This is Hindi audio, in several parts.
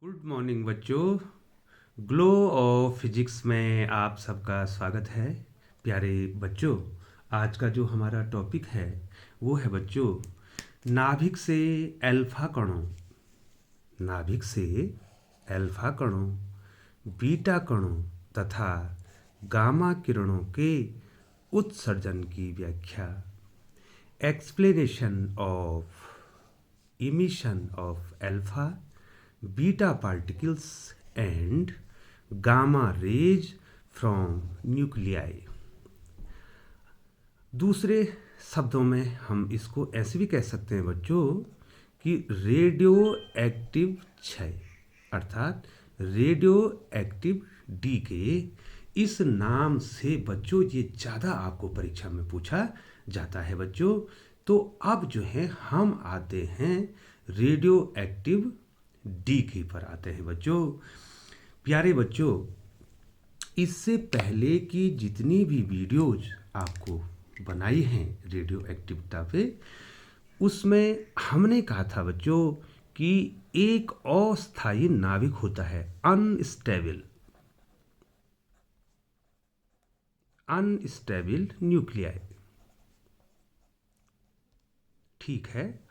गुड मॉर्निंग बच्चों। ग्लो ऑफ फिजिक्स में आप सबका स्वागत है। प्यारे बच्चों, आज का जो हमारा टॉपिक है वो है बच्चों नाभिक से अल्फा कणों, नाभिक से अल्फा कणों, बीटा कणों तथा गामा किरणों के उत्सर्जन की व्याख्या। Explanation of emission of alpha, beta particles and gamma rays from nuclei। दूसरे शब्दों में हम इसको ऐसे भी कह सकते हैं बच्चों कि रेडियो एक्टिव क्षय अर्थात रेडियो एक्टिव डीके, इस नाम से बच्चों ये ज़्यादा आपको परीक्षा में पूछा जाता है बच्चों। तो अब जो है हम आते हैं रेडियो एक्टिव डीके पर आते हैं बच्चों। प्यारे बच्चों, इससे पहले की जितनी भी वीडियोज आपको बनाई हैं रेडियो एक्टिविटी पे, उसमें हमने कहा था बच्चों कि एक अस्थायी नाभिक होता है, अनस्टेबल न्यूक्लियाई, ठीक है।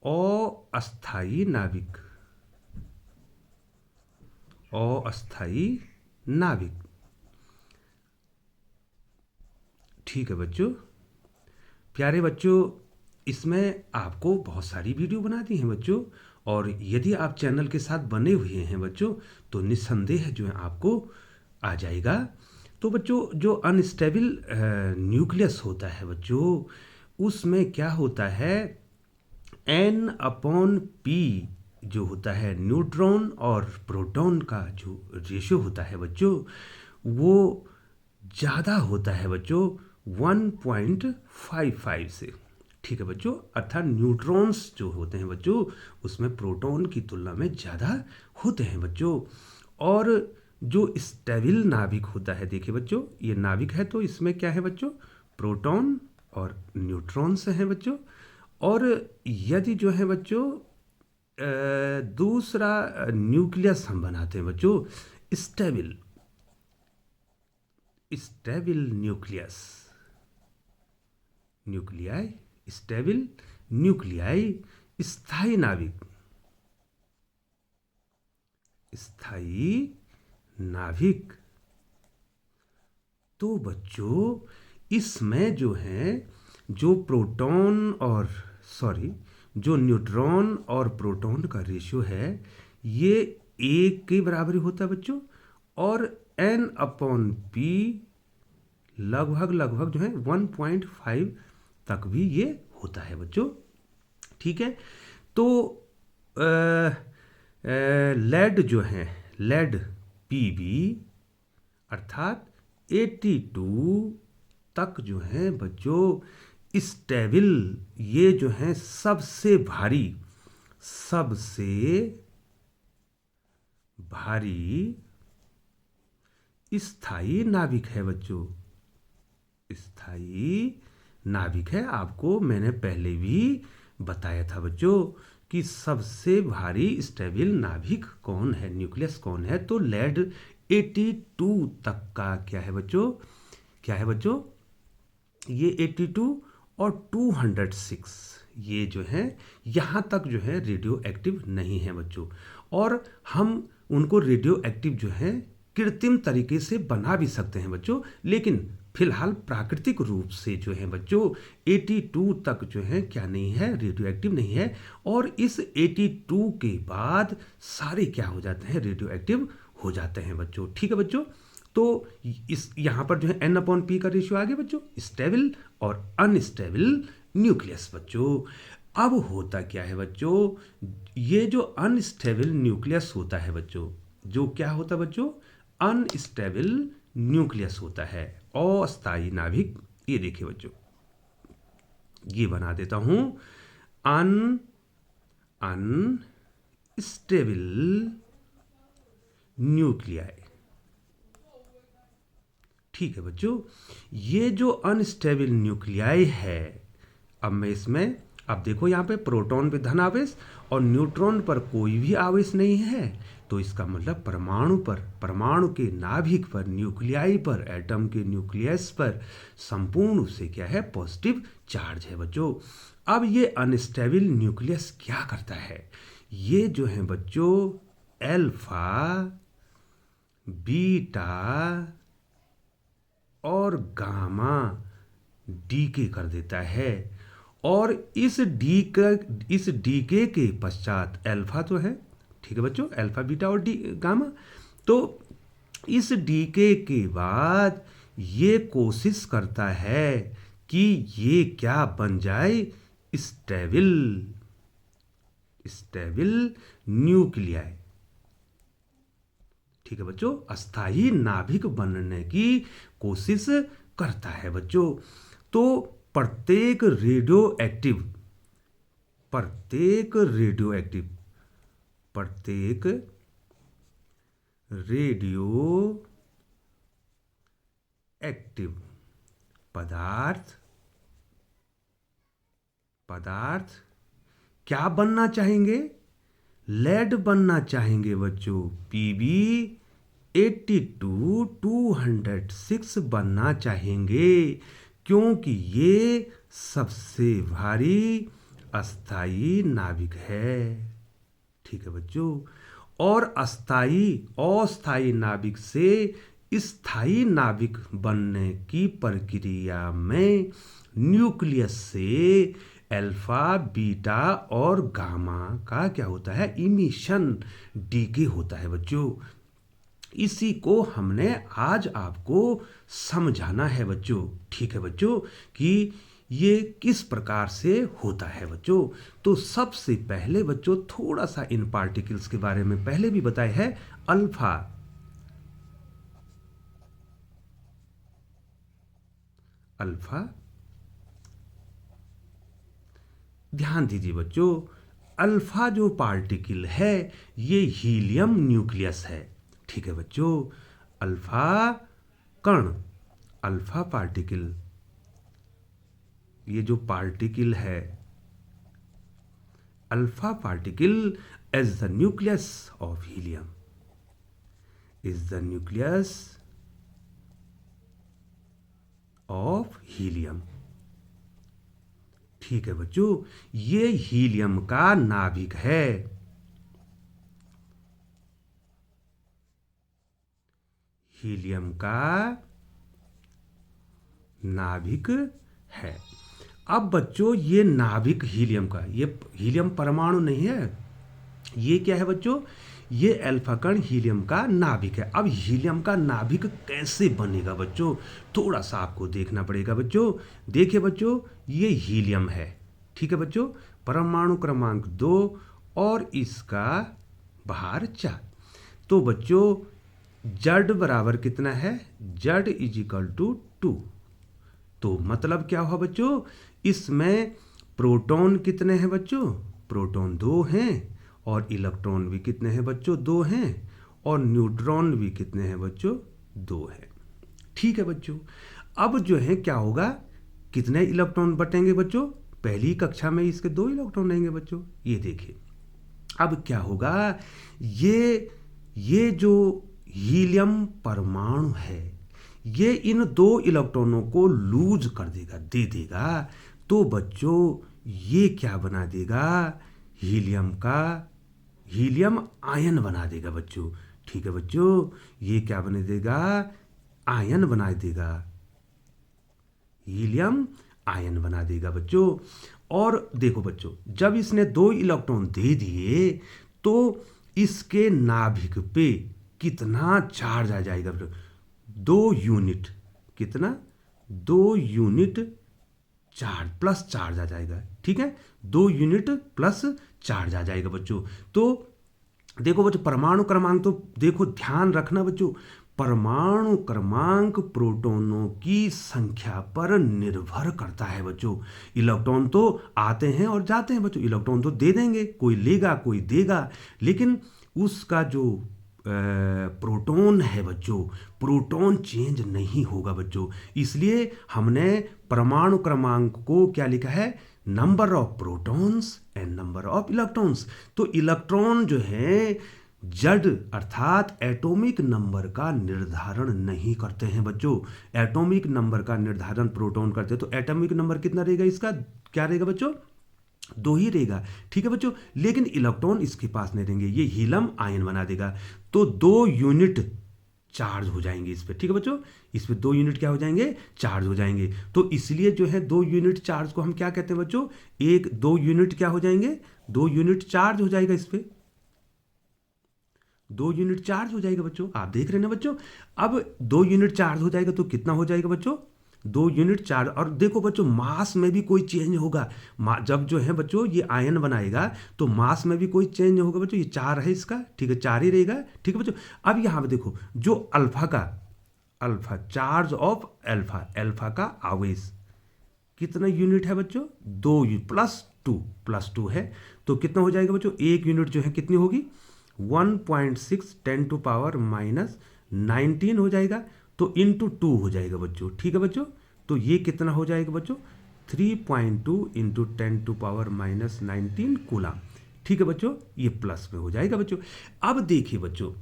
अस्थायी नाभिक, अस्थायी नाभिक, ठीक है बच्चों। प्यारे बच्चों, इसमें आपको बहुत सारी वीडियो बना दी हैं बच्चों, और यदि आप चैनल के साथ बने हुए हैं बच्चों तो निस्संदेह जो है आपको आ जाएगा। तो बच्चों, जो अनस्टेबल न्यूक्लियस होता है बच्चों, उसमें क्या होता है, N/P जो होता है न्यूट्रॉन और प्रोटॉन का जो रेशियो होता है बच्चों, वो ज़्यादा होता है बच्चों 1.55 से, ठीक है बच्चों। अर्थात न्यूट्रॉन्स जो होते हैं बच्चों उसमें प्रोटॉन की तुलना में ज़्यादा होते हैं बच्चों। और जो स्टेबल नाभिक होता है, देखिए बच्चों ये नाभिक है तो इसमें क्या है बच्चों, प्रोटॉन और न्यूट्रॉन्स हैं बच्चों। और यदि जो है बच्चों दूसरा न्यूक्लियस हम बनाते हैं बच्चों stable nucleus, nuclei, stable nuclei, स्थायी नाभिक, स्थायी नाभिक। तो बच्चों इसमें जो है जो प्रोटॉन और जो न्यूट्रॉन और प्रोटॉन का रेशियो है ये एक के बराबर होता है बच्चों, और N/P लगभग जो है 1.5 तक भी ये होता है बच्चों, ठीक है। तो लेड जो है, लेड Pb अर्थात 82 तक जो है बच्चों स्टेबल, ये जो है सबसे भारी स्थायी नाभिक है बच्चों, स्थायी नाभिक है। आपको मैंने पहले भी बताया था बच्चों कि सबसे भारी स्टेबल नाभिक कौन है, न्यूक्लियस कौन है, तो लेड 82 तक का क्या है बच्चों, क्या है बच्चों, ये 82 और 206 ये जो है यहाँ तक जो है रेडियो एक्टिव नहीं है बच्चों। और हम उनको रेडियो एक्टिव जो है कृत्रिम तरीके से बना भी सकते हैं बच्चों, लेकिन फिलहाल प्राकृतिक रूप से जो है बच्चों 82 तक जो है क्या नहीं है, रेडियो एक्टिव नहीं है। और इस 82 के बाद सारे क्या हो जाते हैं, रेडियो एक्टिव हो जाते हैं बच्चों, ठीक है बच्चों। तो इस यहाँ पर जो है N/P का रेशियो आ गया बच्चों, स्टेबल और अनस्टेबल न्यूक्लियस बच्चों। अब होता क्या है बच्चों, ये जो अनस्टेबल न्यूक्लियस होता है बच्चों, जो क्या होता है बच्चों, अनस्टेबल न्यूक्लियस होता है, अस्थायी नाभिक। ये देखिए बच्चों, ये बना देता हूं, अनस्टेबल न्यूक्लियाई, ठीक है बच्चों। ये जो अनस्टेबल न्यूक्लियाई है, अब मैं इसमें अब देखो यहाँ पे प्रोटॉन पे धन आवेश और न्यूट्रॉन पर कोई भी आवेश नहीं है, तो इसका मतलब परमाणु पर, परमाणु के नाभिक पर, न्यूक्लियाई पर, एटम के न्यूक्लियस पर संपूर्ण रूप से क्या है, पॉजिटिव चार्ज है बच्चों। अब ये अनस्टेबल न्यूक्लियस क्या करता है, ये जो है बच्चों अल्फा, बीटा और गामा डीके कर देता है, और इस डीके के पश्चात अल्फा तो है, ठीक है बच्चों, अल्फा बीटा और डी गामा, तो इस डीके के बाद ये कोशिश करता है कि ये क्या बन जाए, स्टेबल न्यूक्लियाई, ठीक है बच्चों, अस्थाई नाभिक बनने की कोशिश करता है बच्चों। तो प्रत्येक रेडियो एक्टिव पदार्थ क्या बनना चाहेंगे, लेड बनना चाहेंगे बच्चों, Pb82 बनना चाहेंगे, क्योंकि ये सबसे भारी अस्थाई नाभिक है, ठीक है बच्चों। और अस्थाई नाभिक से स्थायी नाभिक बनने की प्रक्रिया में न्यूक्लियस से अल्फा, बीटा और गामा का क्या होता है, इमिशन, डीके होता है बच्चों। इसी को हमने आज आपको समझाना है बच्चों, ठीक है बच्चों, कि ये किस प्रकार से होता है बच्चों। तो सबसे पहले बच्चों थोड़ा सा इन पार्टिकल्स के बारे में पहले भी बताया है। अल्फा ध्यान दीजिए बच्चों, अल्फा जो पार्टिकल है ये हीलियम न्यूक्लियस है, ठीक है बच्चों। अल्फा कण, अल्फा पार्टिकल, ये जो पार्टिकल है alpha particle is the nucleus of helium, is the nucleus of helium, ठीक है बच्चों। ये हीलियम का नाभिक है, हीलियम का नाभिक है। अब बच्चों ये नाभिक हीलियम का, ये हीलियम परमाणु नहीं है, ये क्या है बच्चों, ये अल्फा कण हीलियम का नाभिक है। अब हीलियम का नाभिक कैसे बनेगा बच्चों, थोड़ा सा आपको देखना पड़ेगा बच्चों। देखिए बच्चों ये हीलियम है, ठीक है बच्चों, परमाणु क्रमांक 2 और इसका भार 4। तो बच्चों Z बराबर कितना है, Z = 2। तो मतलब क्या हुआ बच्चों, इसमें प्रोटॉन कितने हैं बच्चों, प्रोटॉन 2 हैं, और इलेक्ट्रॉन भी कितने हैं बच्चों, 2 हैं, और न्यूट्रॉन भी कितने हैं बच्चों, 2 हैं, ठीक है बच्चों। अब जो है क्या होगा, कितने इलेक्ट्रॉन बटेंगे बच्चों, पहली कक्षा में इसके 2 इलेक्ट्रॉन रहेंगे बच्चों, ये देखिए। अब क्या होगा, ये जो हीलियम परमाणु है ये इन 2 इलेक्ट्रॉनों को लूज कर देगा, दे देगा, तो बच्चों ये क्या बना देगा, हीलियम आयन बना देगा बच्चों, ठीक है बच्चों। ये क्या बना देगा, आयन बना देगा, हीलियम आयन बना देगा बच्चों। और देखो बच्चों जब इसने 2 इलेक्ट्रॉन दे दिए तो इसके नाभिक पे कितना चार्ज आ जाएगा, 2 यूनिट, कितना, 2 यूनिट चार्ज प्लस चार्ज आ जाएगा, ठीक है, 2 यूनिट प्लस चार्ज आ जाएगा बच्चों। तो देखो बच्चों परमाणु क्रमांक, तो देखो ध्यान रखना बच्चों, परमाणु क्रमांक प्रोटॉनों की संख्या पर निर्भर करता है बच्चों। इलेक्ट्रॉन तो आते हैं और जाते हैं बच्चों, इलेक्ट्रॉन तो दे देंगे, कोई लेगा कोई देगा, लेकिन उसका जो प्रोटॉन है बच्चों, प्रोटॉन चेंज नहीं होगा बच्चों। इसलिए हमने परमाणु क्रमांक को क्या लिखा है, number of protons and number of electrons. तो इलेक्ट्रॉन जो है जड़ अर्थात एटॉमिक नंबर का निर्धारण नहीं करते हैं बच्चों। एटॉमिक नंबर का निर्धारण प्रोटॉन करते हैं। तो एटॉमिक नंबर कितना रहेगा इसका, क्या रहेगा बच्चों, 2 ही रहेगा। ठीक है बच्चों, लेकिन इलेक्ट्रॉन इसके पास नहीं रहेंगे, ये हीलियम आयन बना देगा। तो 2 यूनिट चार्ज हो जाएंगे इस पे। ठीक है बच्चों, इस पे 2 यूनिट क्या हो जाएंगे, चार्ज हो जाएंगे। तो इसलिए जो है 2 यूनिट चार्ज को हम क्या कहते हैं बच्चों, 2 यूनिट क्या हो जाएंगे, 2 यूनिट चार्ज हो जाएगा इस पे, 2 यूनिट चार्ज हो जाएगा बच्चों। आप देख रहे हैं ना बच्चों, अब 2 यूनिट चार्ज हो जाएगा तो कितना हो जाएगा बच्चों, 2 यूनिट चार्ज। और देखो बच्चों, मास में भी कोई चेंज होगा। जब जो है बच्चों ये आयन बनाएगा तो मास में भी कोई चेंज होगा बच्चों। ये 4 है इसका, ठीक है, 4 ही रहेगा। ठीक है बच्चों, अब यहाँ पे देखो जो अल्फा चार्ज ऑफ अल्फा का आवेश कितना यूनिट है बच्चों, 2 प्लस 2 है। तो कितना हो जाएगा बच्चों, 1 यूनिट जो है कितनी होगी, 1.6 10⁻19 हो जाएगा। तो इंटू 2 हो जाएगा बच्चों। ठीक है बच्चों, तो ये कितना हो जाएगा बच्चों, 3.2 इंटू 10⁻19 कूलम। ठीक है बच्चों, ये प्लस में हो जाएगा बच्चों। अब देखिए बच्चों,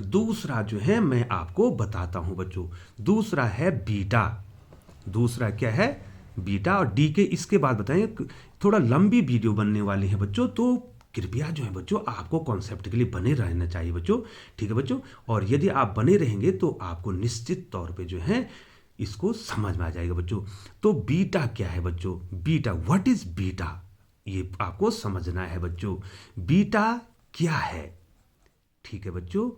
दूसरा जो है मैं आपको बताता हूं बच्चों, दूसरा है बीटा। दूसरा क्या है, बीटा और डी के इसके बाद बताएंगे। थोड़ा लंबी वीडियो बनने वाली है बच्चों, तो कृपया जो है बच्चों आपको कॉन्सेप्ट के लिए बने रहना चाहिए बच्चों। ठीक है बच्चों, और यदि आप बने रहेंगे तो आपको निश्चित तौर पे जो है इसको समझ में आ जाएगा बच्चों। तो बीटा क्या है बच्चों, बीटा, व्हाट इज बीटा, ये आपको समझना है बच्चों। बीटा क्या है, ठीक है बच्चों।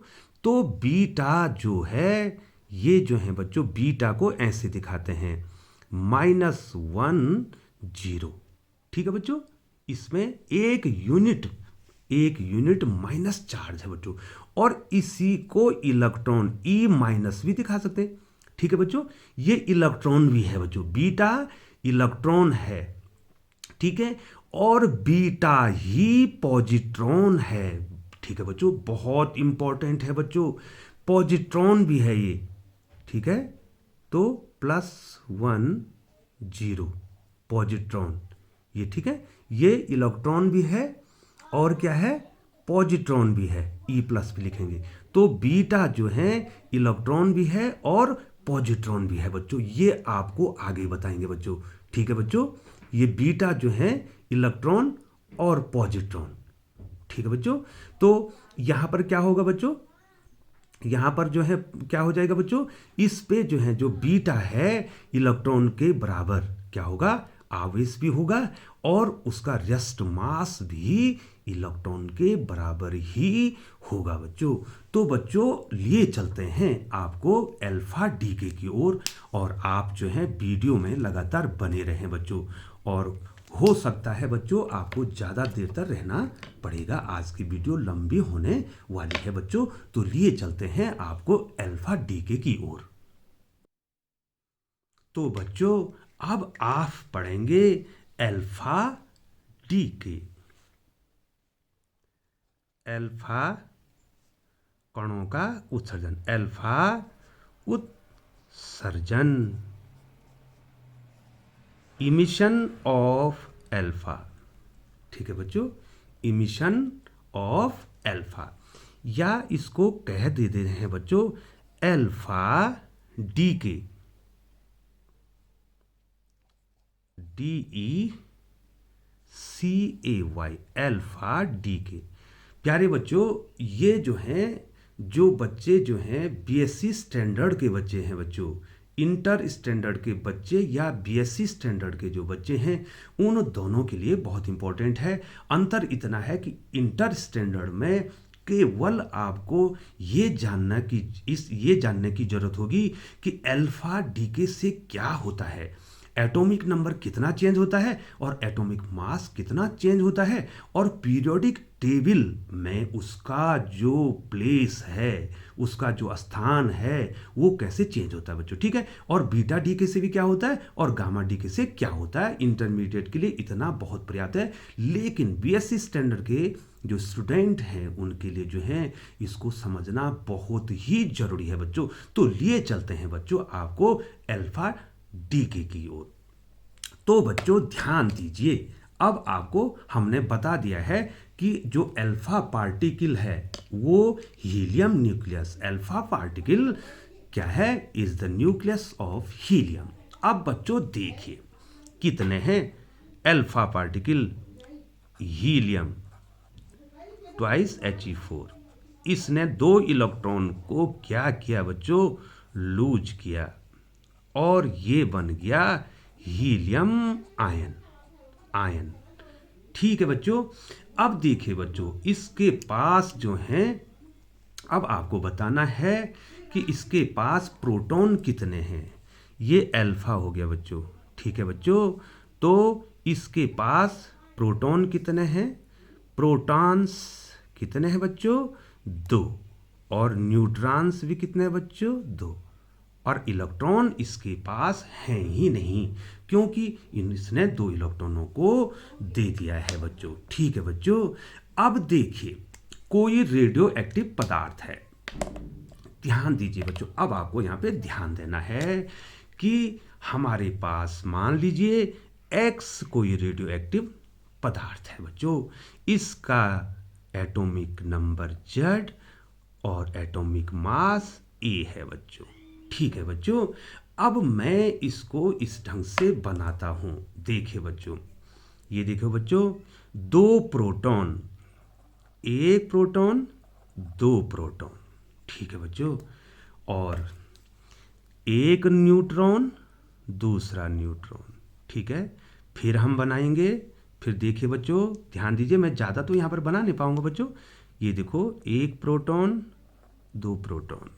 तो बीटा जो है, ये जो है बच्चों, बीटा को ऐसे दिखाते हैं -1 0। ठीक है बच्चों, इसमें एक यूनिट माइनस चार्ज है बच्चों। और इसी को इलेक्ट्रॉन ई माइनस भी दिखा सकते हैं। ठीक है बच्चों, ये इलेक्ट्रॉन भी है बच्चों, बीटा इलेक्ट्रॉन है। ठीक है, और बीटा ही पॉजिट्रॉन है। ठीक है बच्चों, बहुत इंपॉर्टेंट है बच्चों, पॉजिट्रॉन भी है ये। ठीक है, तो +1 0 पॉजिट्रॉन, ये ठीक है, ये इलेक्ट्रॉन भी है और क्या है, पॉजिट्रॉन भी है, E+ भी लिखेंगे। तो बीटा जो है इलेक्ट्रॉन भी है और पॉजिट्रॉन भी है बच्चों, ये आपको आगे बताएंगे बच्चों। ठीक है बच्चों, ये बीटा जो है इलेक्ट्रॉन और पॉजिट्रॉन। ठीक है बच्चों, तो यहां पर क्या होगा बच्चों, यहां पर जो है क्या हो जाएगा बच्चों, इस पे जो है जो बीटा है इलेक्ट्रॉन के बराबर क्या होगा, आवेश भी होगा और उसका रेस्ट मास भी इलेक्ट्रॉन के बराबर ही होगा बच्चों। तो बच्चों लिए चलते हैं आपको अल्फा डीके की ओर, और आप जो है वीडियो में लगातार बने रहें बच्चों। और हो सकता है बच्चों आपको ज़्यादा देर तक रहना पड़ेगा, आज की वीडियो लंबी होने वाली है बच्चों। तो लिए चलते हैं आपको अल्फा डीके की ओर। तो बच्चों अब आप पढ़ेंगे अल्फा डीके। अल्फा कणों का उत्सर्जन, अल्फा उत्सर्जन, इमिशन ऑफ अल्फा। ठीक है बच्चों, इमिशन ऑफ अल्फा, या इसको कह देते हैं बच्चों alpha decay, DECAY, alpha decay. प्यारे बच्चों, ये जो हैं, जो बच्चे जो हैं BSc स्टैंडर्ड के बच्चे हैं बच्चों, इंटर स्टैंडर्ड के बच्चे या BSc स्टैंडर्ड के जो बच्चे हैं, उन दोनों के लिए बहुत इंपॉर्टेंट है। अंतर इतना है कि इंटर स्टैंडर्ड में केवल आपको ये जानने की जरूरत होगी कि अल्फा डीके से क्या होता है, एटॉमिक नंबर कितना चेंज होता है और एटॉमिक मास कितना चेंज होता है, और पीरियोडिक टेबल में उसका जो प्लेस है, उसका जो स्थान है, वो कैसे चेंज होता है बच्चों। ठीक है, और बीटा डीके से भी क्या होता है और गामा डीके से क्या होता है। इंटरमीडिएट के लिए इतना बहुत पर्याप्त है, लेकिन BSc स्टैंडर्ड के जो स्टूडेंट हैं उनके लिए जो है इसको समझना बहुत ही जरूरी है बच्चों। तो लिए चलते हैं बच्चों आपको अल्फा डीके की ओर। तो बच्चों ध्यान दीजिए, अब आपको हमने बता दिया है कि जो अल्फा पार्टिकल है वो हीलियम न्यूक्लियस, अल्फा पार्टिकल क्या है, is the nucleus of helium. अब बच्चों देखिए कितने हैं alpha particle, helium twice He4, इसने 2 इलेक्ट्रॉन को क्या किया बच्चों, लूज किया, और ये बन गया हीलियम आयन, आयन। ठीक है बच्चों। अब देखिए बच्चों इसके पास जो है, अब आपको बताना है कि इसके पास प्रोटॉन कितने हैं। ये अल्फा हो गया बच्चों, ठीक है बच्चों। तो इसके पास प्रोटॉन कितने हैं, प्रोटॉन्स कितने हैं बच्चों, 2, और न्यूट्रॉन्स भी कितने हैं बच्चों, 2, और इलेक्ट्रॉन इसके पास हैं ही नहीं, क्योंकि इसने 2 इलेक्ट्रॉनों को दे दिया है बच्चों। ठीक है बच्चों। अब देखिए कोई रेडियो एक्टिव पदार्थ है, ध्यान दीजिए बच्चों, अब आपको यहाँ पे ध्यान देना है कि हमारे पास मान लीजिए X कोई रेडियो एक्टिव पदार्थ है बच्चों, इसका एटॉमिक नंबर Z और एटॉमिक मास A है बच्चों। ठीक है बच्चों। अब मैं इसको इस ढंग से बनाता हूं, देखिए बच्चों, ये देखो बच्चों, 2 प्रोटॉन, 1 प्रोटॉन 2 प्रोटॉन, ठीक है बच्चों, और 1 न्यूट्रॉन दूसरा न्यूट्रॉन, ठीक है। फिर हम बनाएंगे, फिर देखिए बच्चों ध्यान दीजिए, मैं ज़्यादा तो यहाँ पर बना नहीं पाऊंगा बच्चों। ये देखो 1 प्रोटॉन 2 प्रोटॉन,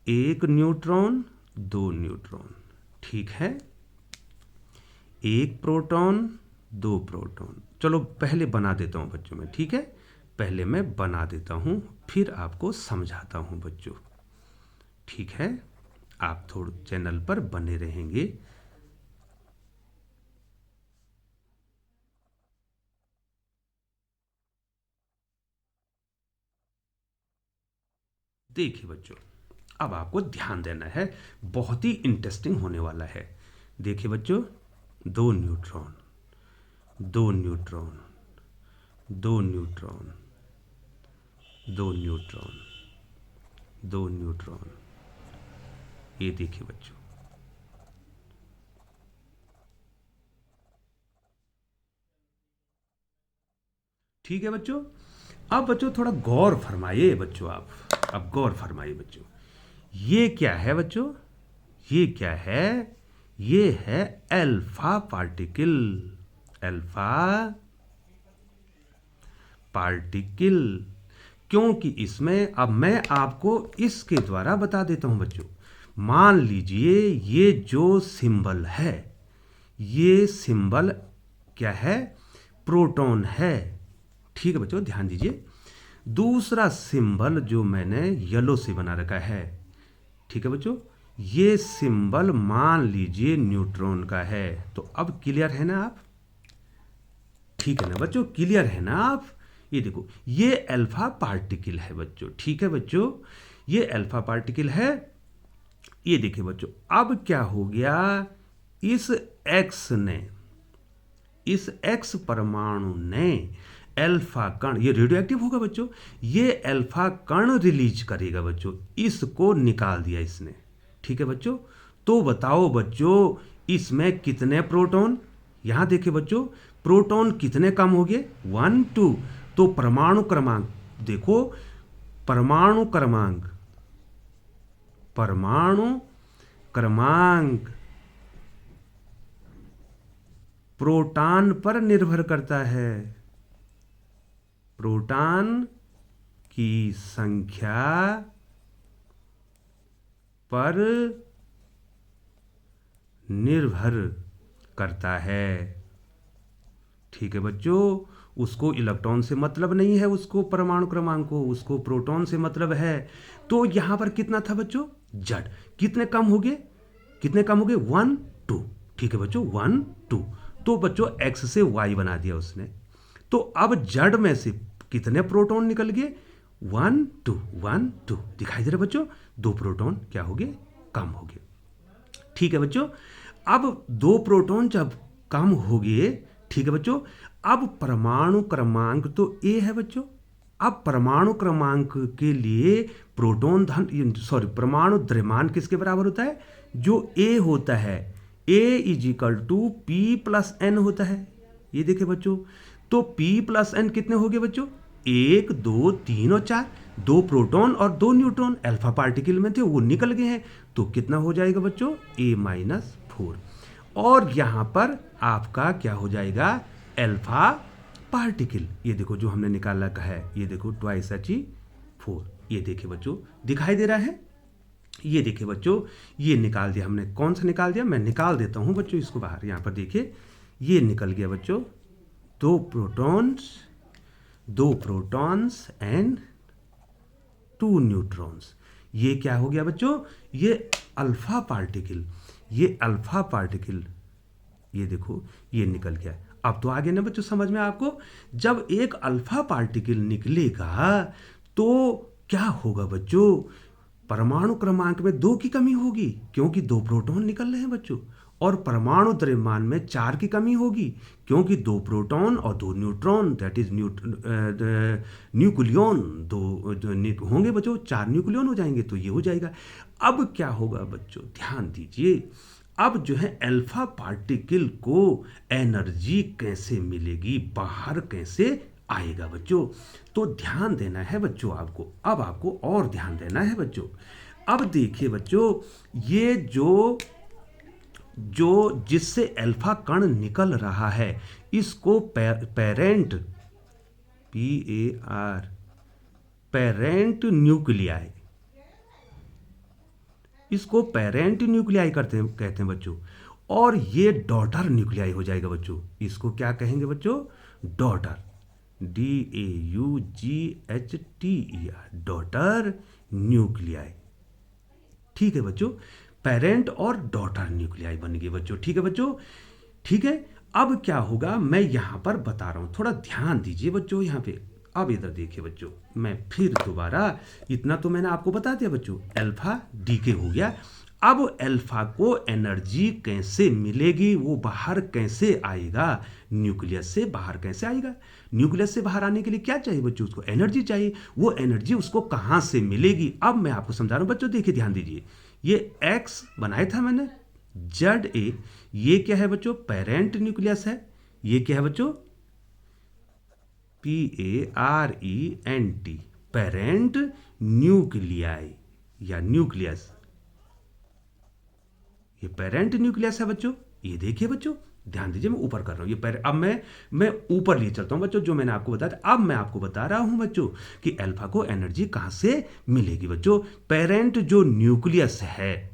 1 न्यूट्रॉन 2 न्यूट्रॉन, ठीक है, 1 प्रोटॉन 2 प्रोटॉन। चलो पहले बना देता हूँ बच्चों मैं, ठीक है, पहले मैं बना देता हूँ फिर आपको समझाता हूँ बच्चों, ठीक है। आप थोड़े चैनल पर बने रहेंगे। देखिए बच्चों अब आपको ध्यान देना है, बहुत ही इंटरेस्टिंग होने वाला है। देखिए बच्चों 2 neutron 2 neutron 2 neutron 2 neutron 2 neutron, ये देखिए बच्चों, ठीक है बच्चों। अब बच्चों थोड़ा गौर फरमाइए बच्चों, आप अब गौर फरमाइए बच्चों, ये क्या है बच्चों, ये क्या है, ये है अल्फा पार्टिकल, अल्फा पार्टिकल, क्योंकि इसमें, अब मैं आपको इसके द्वारा बता देता हूं बच्चों। मान लीजिए ये जो सिंबल है, ये सिंबल क्या है, प्रोटॉन है, ठीक है बच्चों, ध्यान दीजिए। दूसरा सिंबल जो मैंने येलो से बना रखा है, ठीक है बच्चों, ये सिंबल मान लीजिए न्यूट्रॉन का है। तो अब क्लियर है ना आप, ठीक है ना बच्चों, क्लियर है ना आप। ये देखो ये अल्फा पार्टिकल है बच्चों, ठीक है बच्चों, ये अल्फा पार्टिकल है। ये देखिए बच्चों अब क्या हो गया, इस एक्स ने, इस एक्स परमाणु ने अल्फा कण, ये रेडियो एक्टिव होगा बच्चों, ये अल्फा कण रिलीज करेगा बच्चों, इसको निकाल दिया इसने, ठीक है बच्चों। तो बताओ बच्चों इसमें कितने प्रोटॉन, यहां देखिए बच्चों प्रोटॉन कितने कम हो गए, 1 2। तो परमाणु क्रमांक देखो, परमाणु क्रमांक, परमाणु क्रमांक प्रोटॉन पर निर्भर करता है, प्रोटॉन की संख्या पर निर्भर करता है, ठीक है बच्चों। उसको इलेक्ट्रॉन से मतलब नहीं है, उसको परमाणु क्रमांक को, उसको प्रोटॉन से मतलब है। तो यहां पर कितना था बच्चों, जड़ कितने कम हो गए, कितने कम हो गए, 1 2, ठीक है बच्चों, 1 2। तो बच्चों एक्स से वाई बना दिया उसने। तो अब जड़ में से कितने प्रोटॉन निकल गए, 1 2 1 2, दिखाई दे रहा बच्चों, 2 प्रोटॉन क्या हो गए, कम हो गए, ठीक है बच्चों। अब दो प्रोटॉन जब कम हो गए, ठीक है बच्चों, अब परमाणु क्रमांक तो ए है बच्चों। अब परमाणु क्रमांक के लिए प्रोटॉन धन, सॉरी, परमाणु द्रव्यमान किसके बराबर होता है? जो ए होता है, A is equal to P plus N होता है। ये देखिए बच्चों, तो P प्लस एन कितने हो गए बच्चों? 1, 2, 3 और 4। दो प्रोटॉन और दो न्यूट्रॉन अल्फा पार्टिकल में थे, वो निकल गए हैं। तो कितना हो जाएगा बच्चों? A-4। और यहाँ पर आपका क्या हो जाएगा? Alpha particle. ये देखो जो हमने निकाला का है, ये देखो ट्वाइस H4। ये देखिए बच्चों, दिखाई दे रहा है? ये देखिए बच्चों, ये निकाल दिया हमने। कौन सा निकाल दिया? मैं निकाल देता हूँ बच्चों इसको बाहर। यहाँ पर देखिए, ये निकल गया बच्चों, दो प्रोटॉन्स एंड टू न्यूट्रॉन्स। ये क्या हो गया बच्चों? ये अल्फा पार्टिकल। ये अल्फा पार्टिकल, ये देखो, ये निकल गया। अब तो आगे ना बच्चों समझ में आपको, जब एक अल्फा पार्टिकल निकलेगा तो क्या होगा बच्चों? परमाणु क्रमांक में 2 की कमी होगी, क्योंकि 2 प्रोटॉन निकल रहे हैं बच्चों। और परमाणु द्रव्यमान में 4 की कमी होगी, क्योंकि 2 प्रोटॉन और 2 न्यूट्रॉन, दैट इज न्यूक्लियन, दो होंगे बच्चों, 4 न्यूक्लियन हो जाएंगे, तो ये हो जाएगा। अब क्या होगा बच्चों, ध्यान दीजिए। अब जो है अल्फा पार्टिकल को एनर्जी कैसे मिलेगी, बाहर कैसे आएगा बच्चों? तो ध्यान देना है बच्चों आपको। अब आपको और ध्यान देना है बच्चों। अब देखिए बच्चों, ये जो जिससे अल्फा कण निकल रहा है, इसको पेरेंट, PAR, पेरेंट न्यूक्लियाई, इसको पेरेंट न्यूक्लियाई कहते हैं बच्चों। और ये डॉटर न्यूक्लियाई हो जाएगा बच्चों। इसको क्या कहेंगे बच्चों? Daughter, DAUGHTER, daughter nuclei. ठीक है बच्चों, पेरेंट और डॉटर न्यूक्लियाई बन गए बच्चों। ठीक है बच्चों, ठीक है। अब क्या होगा, मैं यहां पर बता रहा हूं, थोड़ा ध्यान दीजिए बच्चों यहां पे। अब इधर देखिए बच्चों, मैं फिर दोबारा, इतना तो मैंने आपको बता दिया बच्चों, अल्फा डीके हो गया। अब अल्फा को एनर्जी कैसे मिलेगी, वो बाहर कैसे आएगा? न्यूक्लियस से बाहर कैसे आएगा? न्यूक्लियस से बाहर आने के लिए क्या चाहिए बच्चों? उसको एनर्जी चाहिए। वो एनर्जी उसको कहां से मिलेगी? अब मैं आपको समझा रहा हूं बच्चों, देखिए ध्यान दीजिए। ये एक्स बनाया था मैंने, ZA, ये क्या है बच्चों? पेरेंट न्यूक्लियस है। ये क्या है बच्चों? PARENT, पेरेंट न्यूक्लियाई या न्यूक्लियस। ये पेरेंट न्यूक्लियस है बच्चों। ये देखिए बच्चों, ध्यान दीजिए, मैं ऊपर कर रहा हूं ये अब मैं ऊपर लिए चलता हूं बच्चों, जो मैंने आपको बताया था। अब मैं आपको बता रहा हूं बच्चों कि अल्फा को एनर्जी कहां से मिलेगी बच्चों। पेरेंट जो न्यूक्लियस है,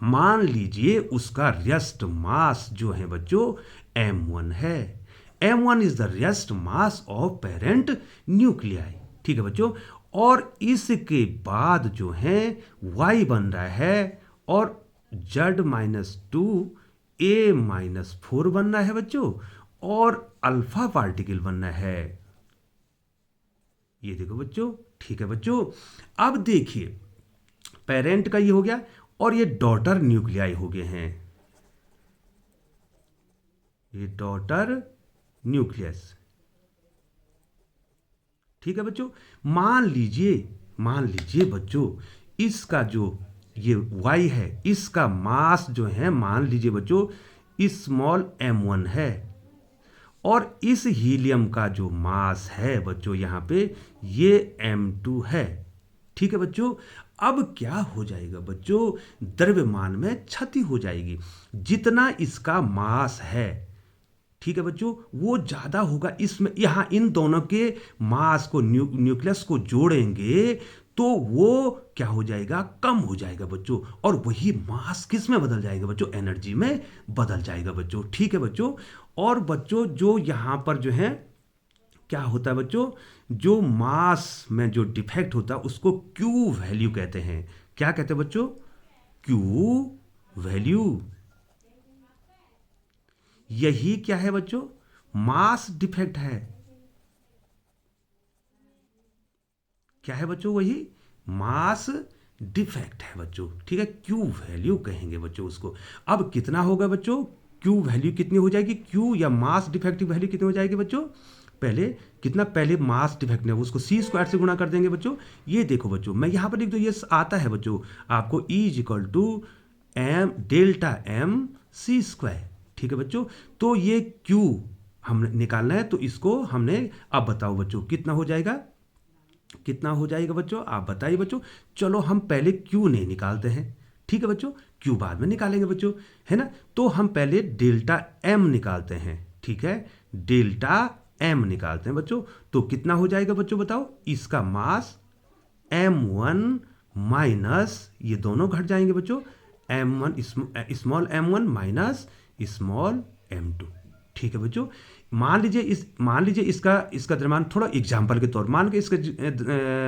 मान लीजिए उसका रेस्ट मास जो है बच्चों M1 है। M1 is the rest mass of parent nuclei. ठीक है बच्चों। और इसके बाद जो है Y बन रहा है, और Z-2 A-4 बनना है बच्चों, और अल्फा पार्टिकल बनना है। ये देखो बच्चों, ठीक है बच्चों। अब देखिए, पेरेंट का ये हो गया, और ये डॉटर न्यूक्लियाई हो गए हैं। ये डॉटर न्यूक्लियस। ठीक है बच्चों। मान लीजिए बच्चों, इसका जो ये Y है, इसका मास जो है, मान लीजिए बच्चों, स्मॉल m1 है। और इस हीलियम का जो मास है बच्चों यहां पे, ये m2 है। ठीक है बच्चों। अब क्या हो जाएगा बच्चों? द्रव्यमान में क्षति हो जाएगी। जितना इसका मास है, ठीक है बच्चों, वो ज्यादा होगा। इसमें यहां इन दोनों के मास को, न्यूक्लियस को जोड़ेंगे तो वो क्या हो जाएगा? कम हो जाएगा बच्चों। और वही मास किस में बदल जाएगा बच्चों? एनर्जी में बदल जाएगा बच्चों। ठीक है बच्चों। और बच्चों जो यहां पर जो है क्या होता है बच्चों, जो मास में जो डिफेक्ट होता है उसको क्यू वैल्यू कहते हैं। क्या कहते हैं बच्चों? Q value. यही क्या है बच्चों? मास डिफेक्ट है। क्या है बच्चों? वही मास डिफेक्ट है बच्चों, ठीक है, क्यू वैल्यू कहेंगे बच्चों उसको। अब कितना होगा बच्चों, क्यू वैल्यू कितनी हो जाएगी, क्यू या मास डिफेक्टिव वैल्यू कितनी हो जाएगी बच्चों, पहले कितना, पहले मास डिफेक्ट ने उसको सी स्क्वायर से गुणा कर देंगे बच्चों। ये देखो बच्चों, मैं यहाँ पर लिख दो, ये आता है बच्चों आपको E is equal to m delta m c square, ठीक है बच्चों। तो ये क्यू हमने निकालना है, तो इसको हमने, अब बताओ बच्चों कितना हो जाएगा, कितना हो जाएगा बच्चों, आप बताइए बच्चों। चलो हम पहले क्यू नहीं निकालते हैं, ठीक है बच्चों, क्यू बाद में निकालेंगे बच्चों, है ना। तो हम पहले डेल्टा एम निकालते हैं, ठीक है, डेल्टा एम निकालते हैं बच्चों। तो कितना हो जाएगा बच्चों बताओ, इसका मास m1 माइनस, ये दोनों घट जाएंगे बच्चों, m1 small m1 minus small m2, ठीक है बच्चों। मान लीजिए इसका द्रव्यमान, थोड़ा एग्जाम्पल के तौर, मान के इसका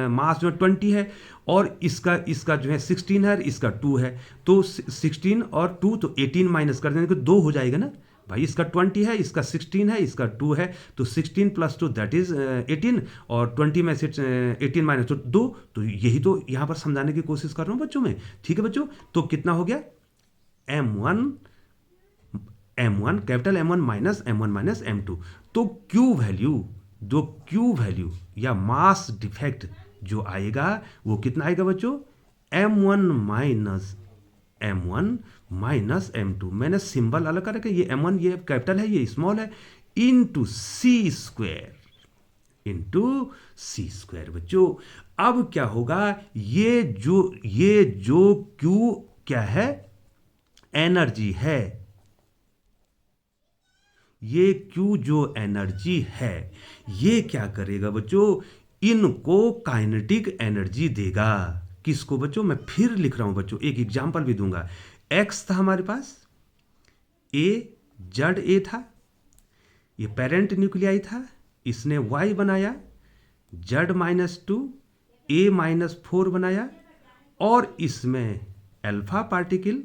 मास जो 20 है और इसका जो है 16 है, इसका 2 है, तो 16 और 2 तो 18 माइनस कर देने को 2 हो जाएगा ना भाई। इसका 20 है, इसका 16 है, इसका 2 है, तो 16 प्लस 2 दैट इज 18, और 20 में से 18 माइनस 2, तो यही तो यहाँ पर समझाने की कोशिश कर रहा हूँ बच्चों में, ठीक है बच्चों। तो कितना हो गया, m1 capital M1 minus M2। तो क्यू वैल्यू या मास डिफेक्ट जो आएगा वो कितना आएगा बच्चों, M1 माइनस M2। मैंने सिंबल अलग कर रखा है, ये M1 ये कैपिटल है, ये स्मॉल है, इनटू सी स्क्वायर बच्चों। अब क्या होगा, ये जो क्यू क्या है, एनर्जी है, ये क्यू जो एनर्जी है, ये क्या करेगा बच्चों, इनको काइनेटिक एनर्जी देगा। किसको बच्चों, मैं फिर लिख रहा हूं बच्चों, एक एग्जांपल भी दूंगा। एक्स था हमारे पास, जेड ए था, ये पेरेंट न्यूक्लियाई था, इसने वाई बनाया, जेड -2 ए -4 बनाया, और इसमें अल्फा पार्टिकल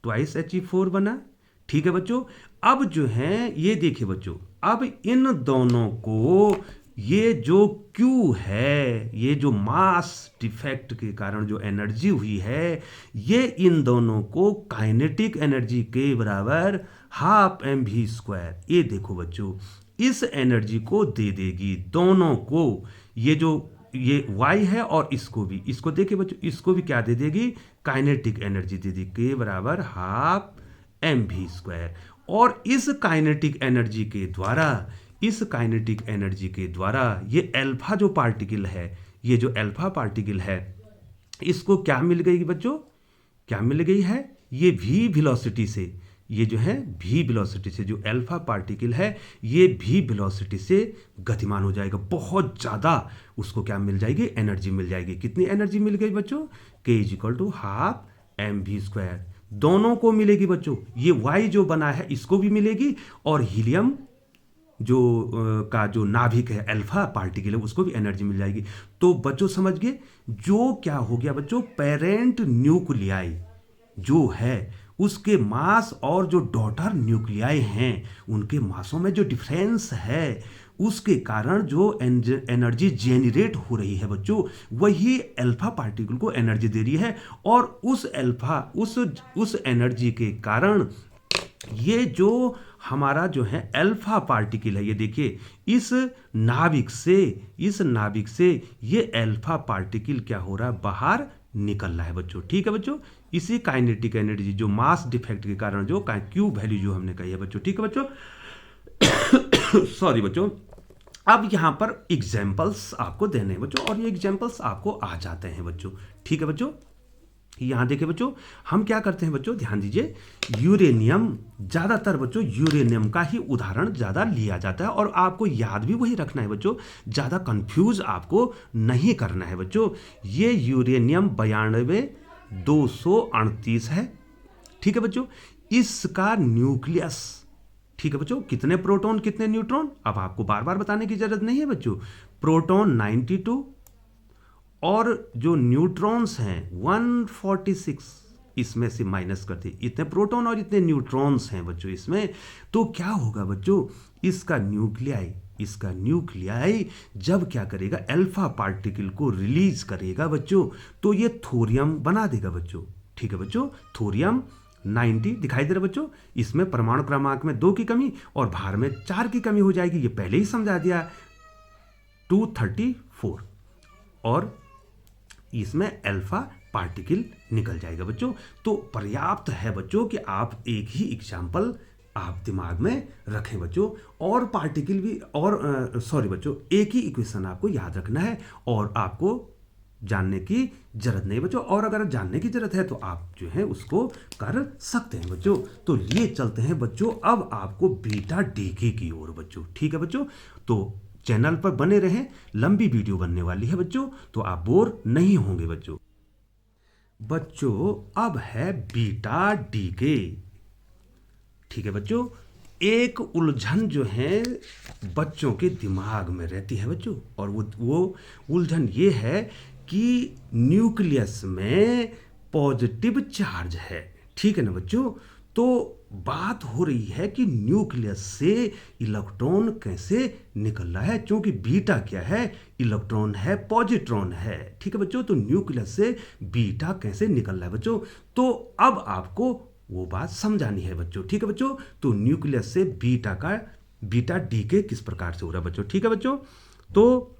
ट्वाइस He4 बना, ठीक है बच्चों। अब जो है ये देखिए बच्चों, अब इन दोनों को, ये जो Q है, ये जो मास डिफेक्ट के कारण जो एनर्जी हुई है, ये इन दोनों को काइनेटिक एनर्जी के बराबर हाफ mv², ये देखो बच्चों, इस एनर्जी को दे देगी दोनों को। ये y है और इसको देखिए बच्चों, इसको भी क्या दे देगी, काइनेटिक एनर्जी दे देगी, के बराबर हाफ mv²। और इस काइनेटिक एनर्जी के द्वारा ये अल्फा जो पार्टिकल है, ये जो अल्फा पार्टिकल है, इसको क्या मिल गई बच्चों, क्या मिल गई है, ये v वेलोसिटी से, ये जो है v वेलोसिटी से, जो अल्फा पार्टिकल है ये v वेलोसिटी से गतिमान हो जाएगा, बहुत ज़्यादा उसको क्या मिल जाएगी, एनर्जी मिल जाएगी। कितनी एनर्जी मिल गई बच्चों, k = हाफ mv², दोनों को मिलेगी बच्चों। ये y जो बना है इसको भी मिलेगी, और हीलियम जो नाभिक है, अल्फा पार्टिकल है, उसको भी एनर्जी मिल जाएगी। तो बच्चों समझ गए, जो क्या हो गया बच्चों, पेरेंट न्यूक्लियाई जो है उसके मास और जो डॉटर न्यूक्लियाई हैं उनके मासों में जो डिफरेंस है, उसके कारण जो एनर्जी जेनरेट हो रही है बच्चों, वही अल्फा पार्टिकल को एनर्जी दे रही है। और उस एनर्जी के कारण ये जो हमारा जो है अल्फा पार्टिकल है, ये देखिए इस नाभिक से ये अल्फा पार्टिकल क्या हो रहा है, बाहर निकल रहा है बच्चों, ठीक है बच्चों। इसी काइनेटिक एनर्जी जो मास डिफेक्ट के कारण जो क्यू वैल्यू जो हमने कही है बच्चों, ठीक है बच्चों। सॉरी बच्चों, अब यहां पर एग्जाम्पल्स आपको देने हैं बच्चों, और ये एग्जाम्पल्स आपको आ जाते हैं बच्चों, ठीक है बच्चों। यहां देखिए बच्चों, हम क्या करते हैं बच्चों, ध्यान दीजिए, यूरेनियम, ज्यादातर बच्चों यूरेनियम का ही उदाहरण ज्यादा लिया जाता है, और आपको याद भी वही रखना है बच्चों, ज्यादा कंफ्यूज आपको नहीं करना है बच्चों। ये यूरेनियम 92-238 है, ठीक है बच्चों। इसका न्यूक्लियस, ठीक है बच्चों, कितने प्रोटॉन कितने न्यूट्रॉन, अब आपको बार बार बताने की जरूरत नहीं है बच्चों। प्रोटॉन 92 और जो न्यूट्रॉन्स हैं 146, इसमें से माइनस करते, इतने प्रोटॉन और इतने न्यूट्रॉन्स हैं बच्चों इसमें। तो क्या होगा बच्चों, इसका न्यूक्लियाई, इसका न्यूक्लियाई जब क्या करेगा, अल्फा पार्टिकल को रिलीज करेगा बच्चों, तो ये थोरियम बना देगा बच्चों। ठीक है बच्चों, थोरियम 90 दिखाई दे रहा बच्चों। इसमें परमाणु क्रमांक में 2 की कमी और भार में 4 की कमी हो जाएगी, ये पहले ही समझा दिया। 234 और इसमें अल्फा पार्टिकल निकल जाएगा बच्चों। तो पर्याप्त है बच्चों कि आप एक ही एग्जाम्पल आप दिमाग में रखें बच्चों, और पार्टिकल भी, और सॉरी बच्चों, एक ही इक्वेशन आपको याद रखना है और आपको जानने की जरूरत नहीं बच्चों। और अगर जानने की जरूरत है तो आप जो है उसको कर सकते हैं बच्चों। तो लिए चलते हैं बच्चों अब आपको बीटा डीके की ओर बच्चों। ठीक है बच्चों, तो चैनल पर बने रहें, लंबी वीडियो बनने वाली है बच्चों, तो आप बोर नहीं होंगे बच्चों। बच्चों अब है बीटा डीके। ठीक है बच्चों, एक उलझन जो है बच्चों के दिमाग में रहती है बच्चों, और वो उलझन ये है कि न्यूक्लियस में पॉजिटिव चार्ज है। ठीक है ना बच्चों, तो बात हो रही है कि न्यूक्लियस से इलेक्ट्रॉन कैसे निकल रहा है, क्योंकि बीटा क्या है, इलेक्ट्रॉन है, पॉजिट्रॉन है। ठीक है बच्चों, तो न्यूक्लियस से बीटा कैसे निकल रहा है बच्चों, तो अब आपको वो बात समझानी है बच्चों। ठीक है बच्चों, तो न्यूक्लियस से बीटा डीके किस प्रकार से हो रहा है बच्चों। ठीक है बच्चों, तो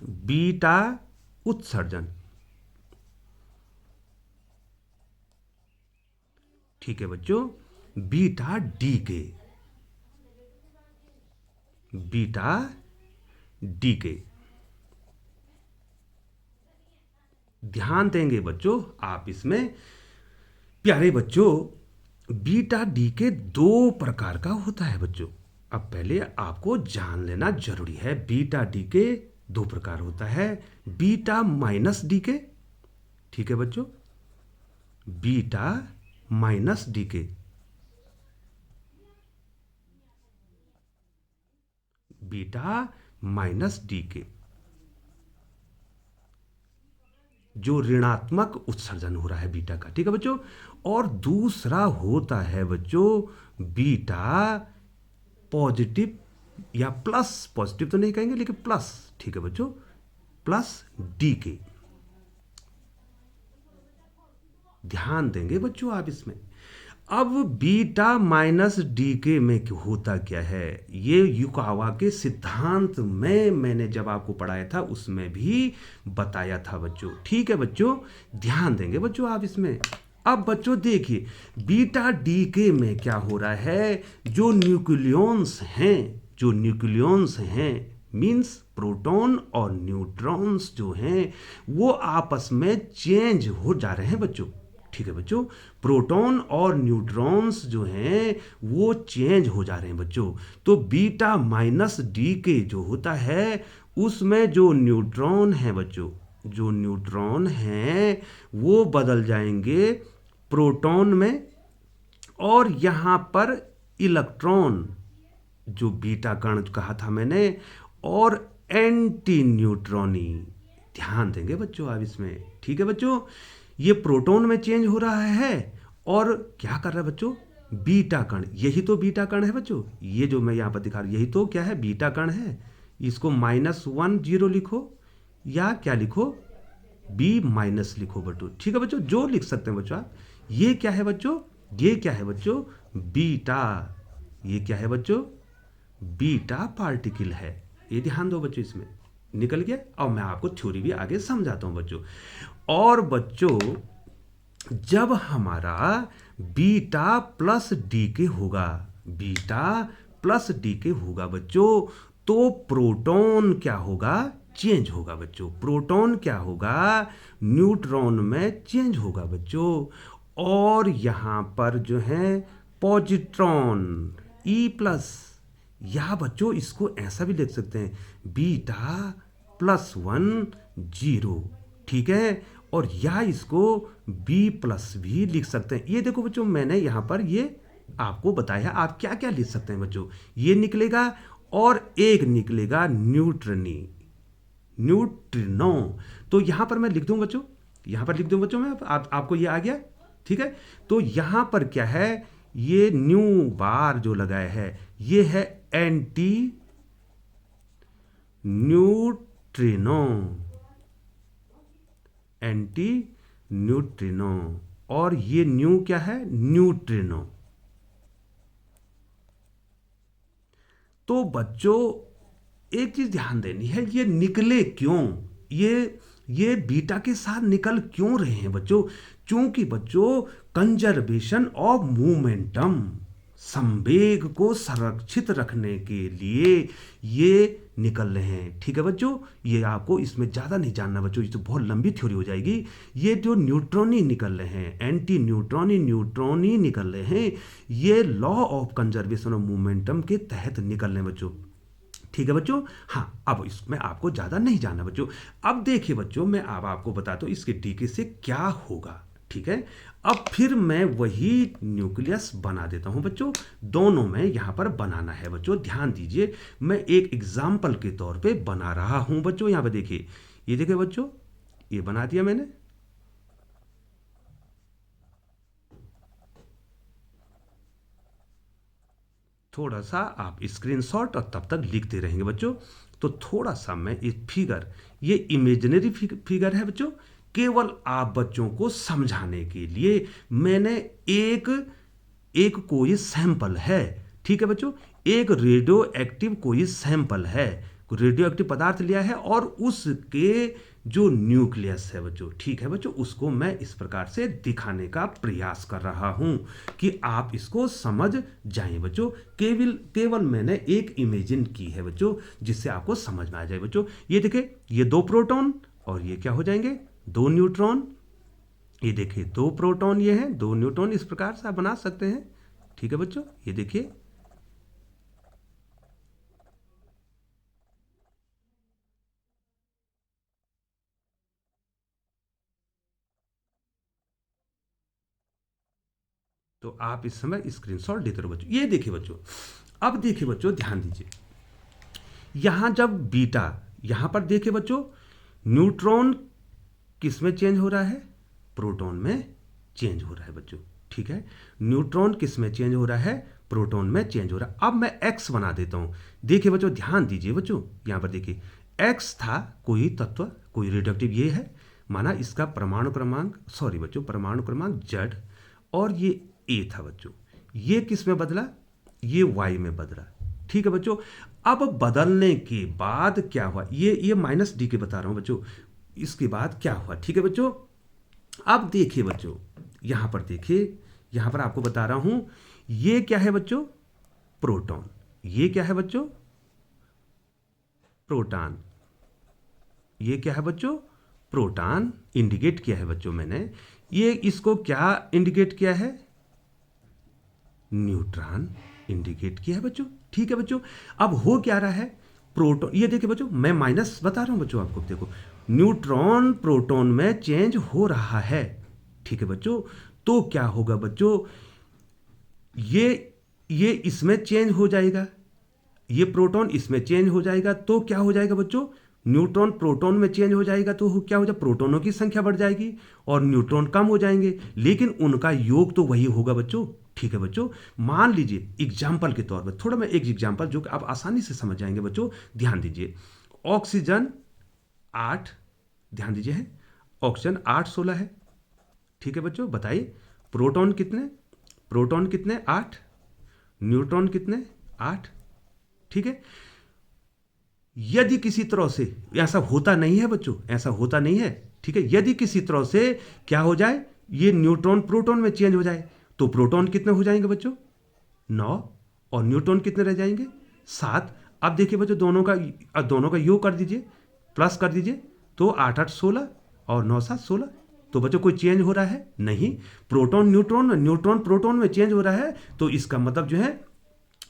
बीटा उत्सर्जन, ठीक है बच्चों, बीटा डीके, बीटा डीके, ध्यान देंगे बच्चों आप इसमें। प्यारे बच्चों, बीटा डीके 2 प्रकार का होता है बच्चों। अब पहले आपको जान लेना जरूरी है, बीटा डीके 2 प्रकार होता है। बीटा माइनस डीके, ठीक है बच्चों, beta minus decay, beta minus decay, जो ऋणात्मक उत्सर्जन हो रहा है बीटा का। ठीक है बच्चों, और दूसरा होता है बच्चों बीटा पॉजिटिव, या प्लस, पॉजिटिव तो नहीं कहेंगे लेकिन प्लस, ठीक है बच्चों, प्लस डीके। ध्यान देंगे बच्चों आप इसमें। अब बीटा माइनस डीके में होता क्या है, ये युकावा के सिद्धांत में मैंने जब आपको पढ़ाया था उसमें भी बताया था बच्चों। ठीक है बच्चों, ध्यान देंगे बच्चों आप इसमें। अब बच्चों देखिए, बीटा डीके में क्या हो रहा है, जो न्यूक्लियॉन्स हैं मींस प्रोटॉन और न्यूट्रॉन्स जो हैं वो आपस में चेंज हो जा रहे हैं बच्चों। ठीक है बच्चों, प्रोटॉन और न्यूट्रॉन्स जो हैं वो चेंज हो जा रहे हैं बच्चों। तो बीटा माइनस डीके जो होता है उसमें जो न्यूट्रॉन है बच्चों, जो न्यूट्रॉन हैं वो बदल जाएंगे प्रोटॉन में, और यहाँ पर इलेक्ट्रॉन, जो बीटा कण कहा था मैंने, और एंटी न्यूट्रॉनी। ध्यान देंगे बच्चों आप इसमें। ठीक है बच्चों, ये प्रोटॉन में चेंज हो रहा है, और क्या कर रहा है बच्चों, बीटा कण, यही तो बीटा कण है बच्चों, ये जो मैं यहाँ पर दिखा रहा हूँ यही तो क्या है, बीटा कण है। इसको -10 लिखो या क्या लिखो, बी माइनस लिखो बच्चों। ठीक है बच्चों, जो लिख सकते हैं बच्चों आप। ये क्या है बच्चों, ये क्या है बच्चों, बीटा, ये क्या है बच्चों, बीटा पार्टिकल है। ये ध्यान दो बच्चों, इसमें निकल गया। और मैं आपको थ्योरी भी आगे समझाता हूं बच्चों। और बच्चों जब हमारा बीटा प्लस डीके होगा, बीटा प्लस डीके होगा बच्चों, तो प्रोटॉन क्या होगा, चेंज होगा बच्चों। प्रोटॉन क्या होगा, न्यूट्रॉन में चेंज होगा बच्चों। और यहां पर जो है पॉजिट्रॉन, E+, या बच्चों इसको ऐसा भी लिख सकते हैं, बीटा +1 0, ठीक है। और या इसको B+ भी लिख सकते हैं। ये देखो बच्चों, मैंने यहां पर ये आपको बताया आप क्या क्या लिख सकते हैं बच्चों। ये निकलेगा और एक निकलेगा न्यूट्रनी, न्यूट्रिनो। तो यहां पर मैं लिख दूं बच्चों, यहां पर लिख दूं बच्चों मैं, आपको ये आ गया, ठीक है। तो यहां पर क्या है, ये न्यू बार जो लगाया है ये है एंटी न्यूट्रिनो, एंटी न्यूट्रिनो। और ये न्यू क्या है, न्यूट्रिनो। तो बच्चों एक चीज ध्यान देनी है, ये निकले क्यों, ये ये बीटा के साथ निकल क्यों रहे हैं बच्चों? क्योंकि बच्चों कंजर्वेशन ऑफ मोमेंटम, संवेग को संरक्षित रखने के लिए ये निकल रहे हैं। ठीक है बच्चों, ये आपको इसमें ज़्यादा नहीं जानना बच्चों, ये तो बहुत लंबी थ्योरी हो जाएगी। ये जो न्यूट्रॉनी निकल रहे हैं, एंटी न्यूट्रॉनी निकल रहे हैं, ये law of conservation of momentum के तहत निकल रहे हैं बच्चों। ठीक है बच्चों, हाँ अब इसमें आपको ज़्यादा नहीं जानना बच्चों। अब देखिए बच्चों, मैं अब आपको बताता हूँ इसके टीके से क्या होगा। ठीक है, अब फिर मैं वही न्यूक्लियस बना देता हूं बच्चों, दोनों में यहां पर बनाना है बच्चों। ध्यान दीजिए, मैं एक एग्जाम्पल के तौर पे बना रहा हूं बच्चों। यहां पर देखिए, ये देखिए बच्चों, ये बना दिया मैंने। थोड़ा सा आप स्क्रीनशॉट और तब तक लिखते रहेंगे बच्चों। तो थोड़ा सा मैं एक फिगर, ये इमेजिनरी फिगर है बच्चों, केवल आप बच्चों को समझाने के लिए मैंने एक एक कोई सैंपल है। ठीक है बच्चों, एक रेडियो एक्टिव कोई सैंपल है, रेडियो एक्टिव पदार्थ लिया है और उसके जो न्यूक्लियस है बच्चों, ठीक है बच्चों, उसको मैं इस प्रकार से दिखाने का प्रयास कर रहा हूं कि आप इसको समझ जाएं बच्चों। केवल केवल मैंने एक इमेजिन की है बच्चों, जिससे आपको समझ में आ जाए बच्चों। ये देखिए, ये 2 प्रोटॉन और ये क्या हो जाएंगे, 2 न्यूट्रॉन। ये देखिए 2 प्रोटॉन ये हैं, 2 न्यूट्रॉन, इस प्रकार से आप बना सकते हैं। ठीक है बच्चों, ये देखिए, तो आप इस समय स्क्रीनशॉट लेते रहो बच्चों। ये देखिए बच्चों, अब देखिए बच्चों, ध्यान दीजिए, यहां जब बीटा, यहां पर देखिए बच्चों, न्यूट्रॉन किस में चेंज हो रहा है, प्रोटॉन में चेंज हो रहा है बच्चों। ठीक है, न्यूट्रॉन किस में चेंज हो रहा है, प्रोटॉन में चेंज हो रहा है। अब मैं एक्स बना देता हूं। देखिए बच्चों, ध्यान दीजिए बच्चों, यहां पर देखिए, एक्स था कोई तत्व, कोई रेडियोएक्टिव, ये है, माना इसका परमाणु क्रमांक, सॉरी बच्चों, परमाणु क्रमांक जेड, और ये ए था बच्चों। ये किस में बदला, ये वाई में बदला। ठीक है बच्चों, अब बदलने के बाद क्या हुआ, ये माइनस डी के बता रहा हूं बच्चों। इसके बाद क्या हुआ, ठीक है बच्चों, अब देखिए बच्चों, यहां पर देखिए, यहां पर आपको बता रहा हूं, ये क्या है बच्चों, प्रोटॉन, ये क्या है बच्चों, प्रोटॉन, ये क्या है बच्चों, प्रोटॉन इंडिकेट किया है बच्चों मैंने। ये इसको क्या इंडिकेट किया है, न्यूट्रॉन इंडिकेट किया है बच्चों। ठीक है बच्चों, अब हो क्या रहा है, प्रोटॉन, ये देखिए बच्चों, मैं माइनस बता रहा हूं बच्चों आपको, देखो न्यूट्रॉन प्रोटॉन में चेंज हो रहा है। ठीक है बच्चों, तो क्या होगा बच्चों, ये इसमें चेंज हो जाएगा, ये प्रोटॉन इसमें चेंज हो जाएगा, तो क्या हो जाएगा बच्चों, न्यूट्रॉन प्रोटॉन में चेंज हो जाएगा, तो क्या हो जाएगा, प्रोटॉनों की संख्या बढ़ जाएगी और न्यूट्रॉन कम हो जाएंगे, लेकिन उनका योग तो वही होगा बच्चों। ठीक है बच्चों, मान लीजिए एग्जाम्पल के तौर पर, थोड़ा मैं एक एग्जाम्पल जो कि आप आसानी से समझ जाएंगे बच्चों, ध्यान दीजिए, ऑक्सीजन 8, ध्यान दीजिए है, ऑक्सीजन 8 16 है। ठीक है बच्चों, बताइए प्रोटॉन कितने, प्रोटॉन कितने, 8, न्यूट्रॉन कितने, 8। ठीक है, यदि किसी तरह से, ऐसा होता नहीं है बच्चों, ऐसा होता नहीं है, ठीक है, यदि किसी तरह से क्या हो जाए, ये न्यूट्रॉन प्रोटॉन में चेंज हो जाए, तो प्रोटॉन कितने हो जाएंगे बच्चों, 9, और न्यूट्रॉन कितने रह जाएंगे, 7। अब देखिए बच्चों, दोनों का योग कर दीजिए, प्लस कर दीजिए, तो 8 8 16 और 9 7 16। तो बच्चों कोई चेंज हो रहा है नहीं, प्रोटॉन न्यूट्रॉन, न्यूट्रॉन प्रोटॉन में चेंज हो रहा है, तो इसका मतलब जो है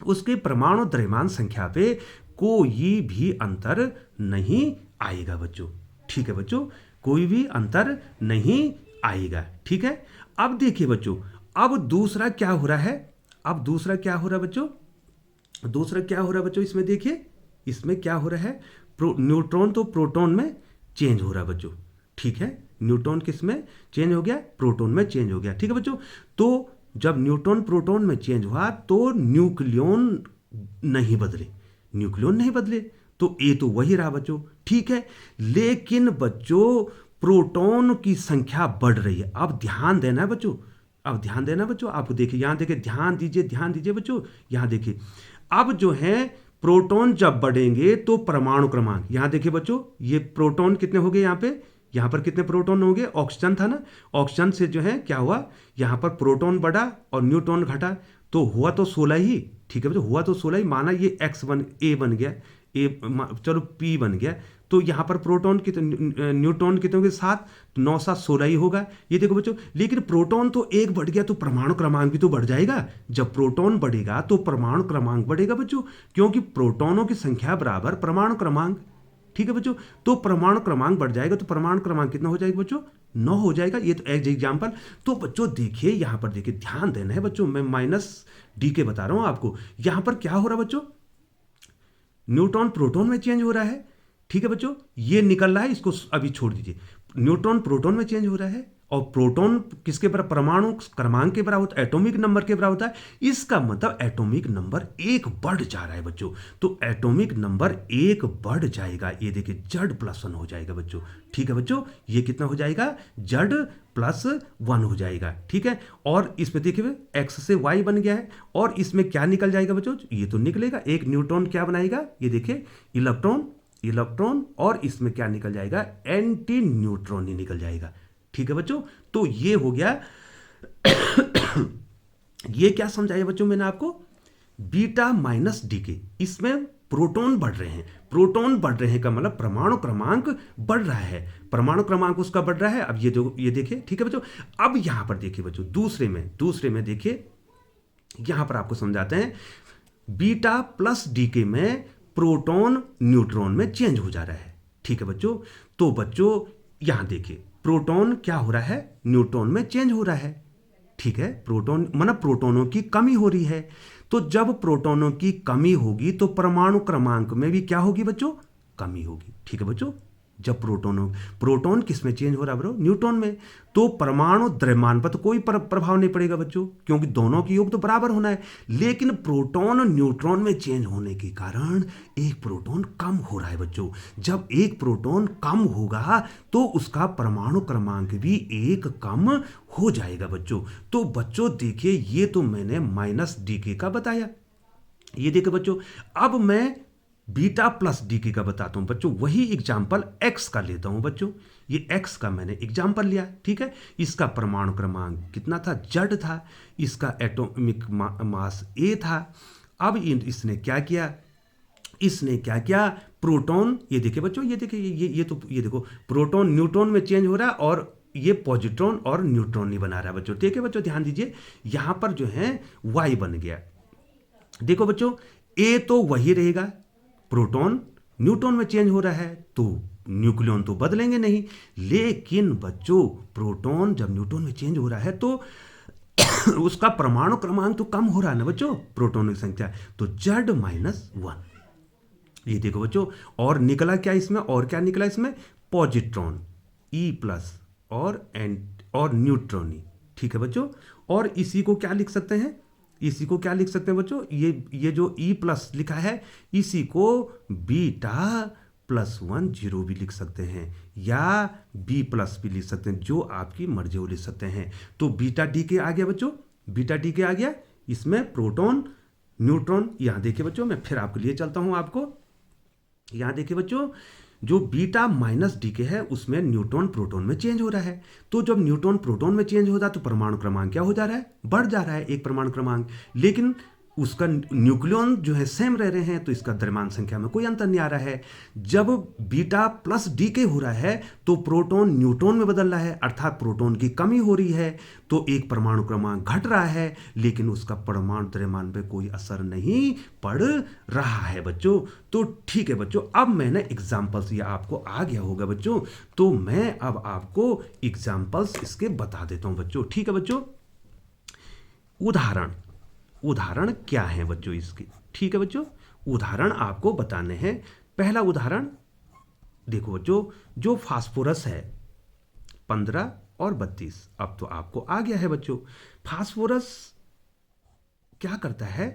उसके परमाणु द्रव्यमान संख्या पे कोई भी अंतर नहीं आएगा बच्चों। ठीक है बच्चों, कोई भी अंतर नहीं आएगा। ठीक है, अब देखिए बच्चों, अब दूसरा क्या हो रहा है, अब दूसरा क्या हो रहा है बच्चों, दूसरा क्या हो रहा है बच्चों, इसमें देखिए, इसमें क्या हो रहा है, न्यूट्रॉन तो प्रोटॉन में चेंज हो रहा है बच्चों। ठीक है, न्यूट्रॉन किस में चेंज हो गया, प्रोटॉन में चेंज हो गया। ठीक है बच्चों, तो जब न्यूट्रॉन प्रोटॉन में चेंज हुआ तो न्यूक्लियन नहीं बदले, न्यूक्लियन नहीं बदले, तो ए तो वही रहा बच्चों, ठीक है। लेकिन बच्चों प्रोटॉन की संख्या बढ़ रही है। अब ध्यान देना है बच्चों, अब ध्यान देना बच्चों, आप देखिए यहां देखिए, ध्यान दीजिए बच्चों, यहां देखिए। अब जो है प्रोटॉन जब बढ़ेंगे तो परमाणु क्रमांक, यहां देखिए बच्चों, ये प्रोटॉन कितने हो गए यहां पर कितने प्रोटॉन हो गए, ऑक्सीजन था ना, ऑक्सीजन से जो है क्या हुआ, यहां पर प्रोटॉन बढ़ा और न्यूट्रॉन घटा, तो हुआ तो 16 ही, ठीक है बच्चों, हुआ तो 16 ही, माना ये ए बन गया, चलो पी बन गया, तो यहां पर प्रोटॉन कितने, न्यूट्रॉन कितने होंगे 7, 9 7 16 ही होगा, ये देखो बच्चों। लेकिन प्रोटॉन तो एक बढ़ गया तो परमाणु क्रमांक भी तो बढ़ जाएगा। जब प्रोटॉन बढ़ेगा तो परमाणु क्रमांक बढ़ेगा बच्चों, क्योंकि प्रोटॉनों की संख्या बराबर परमाणु क्रमांक, ठीक है बच्चों। तो परमाणु क्रमांक बढ़ जाएगा तो परमाणु क्रमांक कितना हो जाएगा बच्चों, 9 हो जाएगा। ये तो एग्जाम्पल। तो बच्चों देखिए यहां पर देखिए, ध्यान देना है बच्चों, मैं -d के बता रहा हूं आपको। यहां पर क्या हो रहा है बच्चों, न्यूट्रॉन प्रोटॉन में चेंज हो रहा है, ठीक है बच्चों, ये निकल रहा है, इसको अभी छोड़ दीजिए। न्यूट्रॉन प्रोटॉन में चेंज हो रहा है, और प्रोटॉन किसके बराबर, परमाणु क्रमांक के बराबर होता है, एटॉमिक नंबर के बराबर होता है। इसका मतलब एटॉमिक नंबर 1 बढ़ जा रहा है बच्चों। तो एटॉमिक नंबर 1 बढ़ जाएगा, ये देखिए Z+1 हो जाएगा बच्चों, ठीक है बच्चों। ये कितना हो जाएगा, Z+1 हो जाएगा, ठीक है। और इसमें देखिए X से Y बन गया है, और इसमें क्या निकल जाएगा बच्चों, ये तो निकलेगा, एक न्यूट्रॉन क्या बनाएगा, ये देखिए इलेक्ट्रॉन, और इसमें क्या निकल जाएगा, एंटी न्यूट्रॉन ही निकल जाएगा, ठीक है बच्चों। तो ये हो गया। ये क्या समझाया बच्चों मैंने आपको, β-d, इसमें प्रोटॉन बढ़ रहे हैं, प्रोटॉन बढ़ रहे हैं का मतलब परमाणु क्रमांक बढ़ रहा है, परमाणु क्रमांक उसका बढ़ रहा है। अब ये देखिए, ठीक है बच्चों। अब यहां पर देखिए बच्चों, दूसरे में देखिए, यहां पर आपको समझाते हैं, β+d में प्रोटॉन न्यूट्रॉन में चेंज हो जा रहा है, ठीक है बच्चों। तो बच्चों यहां देखिए, प्रोटॉन क्या हो रहा है, न्यूट्रॉन में चेंज हो रहा है, ठीक है। प्रोटॉन मतलब प्रोटॉनों की कमी हो रही है। तो जब प्रोटॉनों की कमी होगी तो परमाणु क्रमांक में भी क्या होगी बच्चों, कमी होगी, ठीक है बच्चों। जब प्रोटॉन किस में चेंज हो रहा है ब्रो, न्यूट्रॉन में, तो परमाणु द्रव्यमान पर तो कोई प्रभाव नहीं पड़ेगा बच्चों, क्योंकि दोनों की योग तो बराबर होना है। लेकिन प्रोटॉन न्यूट्रॉन में चेंज होने के कारण एक प्रोटॉन कम हो रहा है बच्चों। जब एक प्रोटॉन कम होगा तो उसका परमाणु क्रमांक भी 1 कम हो जाएगा बच्चों। तो बच्चों देखिए, ये तो मैंने -d का बताया, ये देखिए बच्चों। अब मैं β+d का बताता हूं बच्चों, वही एग्जाम्पल x का लेता हूं बच्चों। ये x का मैंने एग्जाम्पल लिया, ठीक है। इसका परमाणु क्रमांक कितना था, Z था, इसका एटॉमिक मास A था। अब इसने क्या किया, प्रोटॉन, ये देखिए बच्चों, ये देखिए, ये देखो, प्रोटॉन न्यूट्रॉन में चेंज हो रहा है, और ये पॉजिट्रॉन और न्यूट्रॉन नहीं बना रहा है बच्चों, ठीक है बच्चों। ध्यान दीजिए, यहां पर जो है Y बन गया, देखो बच्चों, A तो वही रहेगा, प्रोटॉन न्यूट्रॉन में चेंज हो रहा है तो न्यूक्लियन तो बदलेंगे नहीं। लेकिन बच्चों प्रोटॉन जब न्यूट्रॉन में चेंज हो रहा है तो उसका परमाणु क्रमांक तो कम हो रहा है ना बच्चों, प्रोटॉन की संख्या, तो Z-1, ये देखो बच्चों। और निकला क्या इसमें, और क्या निकला इसमें, पॉजिट्रॉन E+ और न्यूट्रॉन, ठीक है बच्चों। और इसी को क्या लिख सकते हैं, बच्चों, ये जो E+ लिखा है, इसी को β+1 0 भी लिख सकते हैं, या B+ भी लिख सकते हैं, जो आपकी मर्जी हो लिख सकते हैं। तो β-d आ गया बच्चों, β-d आ गया, इसमें प्रोटॉन न्यूट्रॉन। यहां देखिए बच्चों, मैं फिर आपके लिए चलता हूं, आपको यहां देखिए बच्चों, जो β-d है उसमें न्यूट्रॉन प्रोटॉन में चेंज हो रहा है। तो जब न्यूट्रॉन प्रोटॉन में चेंज होता है तो परमाणु क्रमांक क्या हो जा रहा है, बढ़ जा रहा है एक परमाणु क्रमांक। लेकिन उसका न्यूक्लियन जो है सेम रह रहे हैं, तो इसका द्रव्यमान संख्या में कोई अंतर नहीं आ रहा है। जब β+d हो रहा है तो प्रोटॉन न्यूट्रॉन में बदल रहा है, अर्थात प्रोटॉन की कमी हो रही है, तो एक परमाणु क्रमांक घट रहा है, लेकिन उसका परमाणु द्रव्यमान पे कोई असर नहीं पड़ रहा है बच्चों। तो ठीक है बच्चों, अब मैंने एग्जाम्पल्स, ये आपको आ गया होगा बच्चों, तो मैं अब आपको एग्जाम्पल्स इसके बता देता हूं बच्चों, ठीक है बच्चों। उदाहरण क्या है बच्चों इसके, ठीक है बच्चों, उदाहरण आपको बताने हैं। पहला उदाहरण देखो बच्चों, जो फास्फोरस है 15 और 32, अब तो आपको आ गया है बच्चों। फास्फोरस क्या करता है,